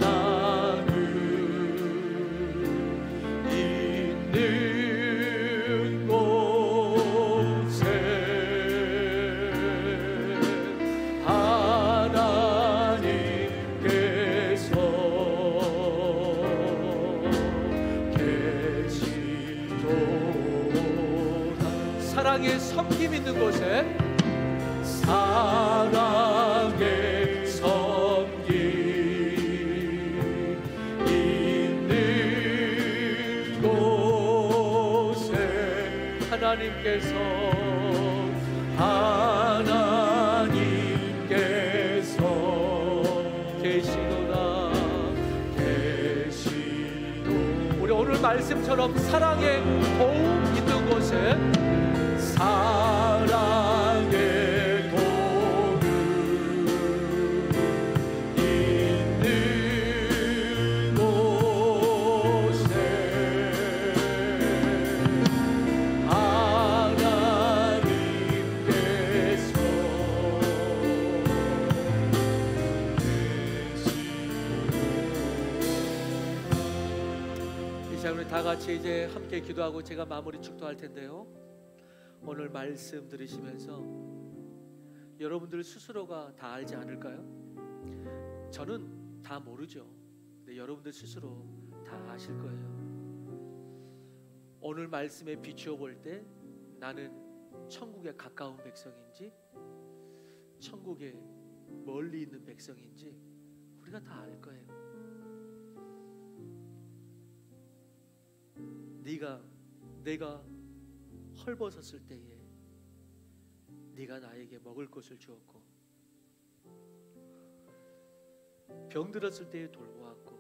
나눔 있는 곳에 하나님께서 계시도다. 사랑의 섬김 있는 곳에 사랑의 섬김 있는 곳에 하나님께서 계시도다. 우리 오늘 말씀처럼 사랑의 도움 있는 곳에 사랑의 도움 있는 곳에 하나님께서 이제 우리 다 같이 이제 함께 기도하고 제가 마무리 축도할 텐데요. 오늘 말씀 들으시면서 여러분들 스스로가 다 알지 않을까요? 저는 다 모르죠. 근데 여러분들 스스로 다 아실 거예요. 오늘 말씀에 비추어 볼 때 나는 천국에 가까운 백성인지 천국에 멀리 있는 백성인지 우리가 다 알 거예요. 내가 헐벗었을 때에 네가 나에게 먹을 것을 주었고 병들었을 때에 돌보았고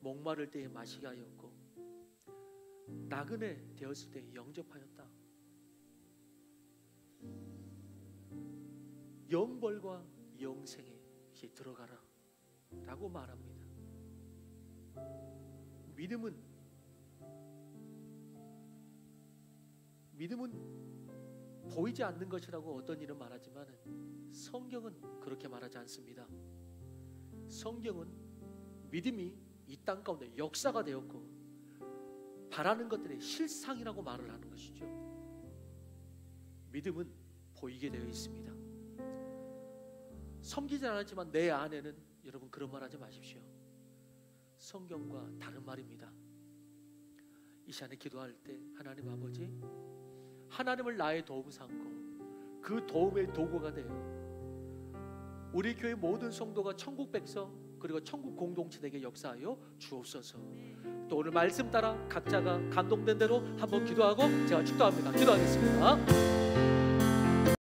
목마를 때에 마시게 하였고 나그네 되었을 때에 영접하였다. 영벌과 영생에 이제 들어가라 라고 말합니다. 믿음은 보이지 않는 것이라고 어떤 이는 말하지만 성경은 그렇게 말하지 않습니다. 성경은 믿음이 이 땅 가운데 역사가 되었고 바라는 것들의 실상이라고 말을 하는 것이죠. 믿음은 보이게 되어 있습니다. 섬기지 않았지만 내 안에는, 여러분 그런 말 하지 마십시오. 성경과 다른 말입니다. 이 시간에 기도할 때 하나님 아버지, 하나님을 나의 도움 삼고 그 도움의 도구가 되어 우리 교회 모든 성도가 천국 백성 그리고 천국 공동체 되게 역사하여 주옵소서. 또 오늘 말씀 따라 각자가 감동된 대로 한번 기도하고 제가 축도합니다. 기도하겠습니다.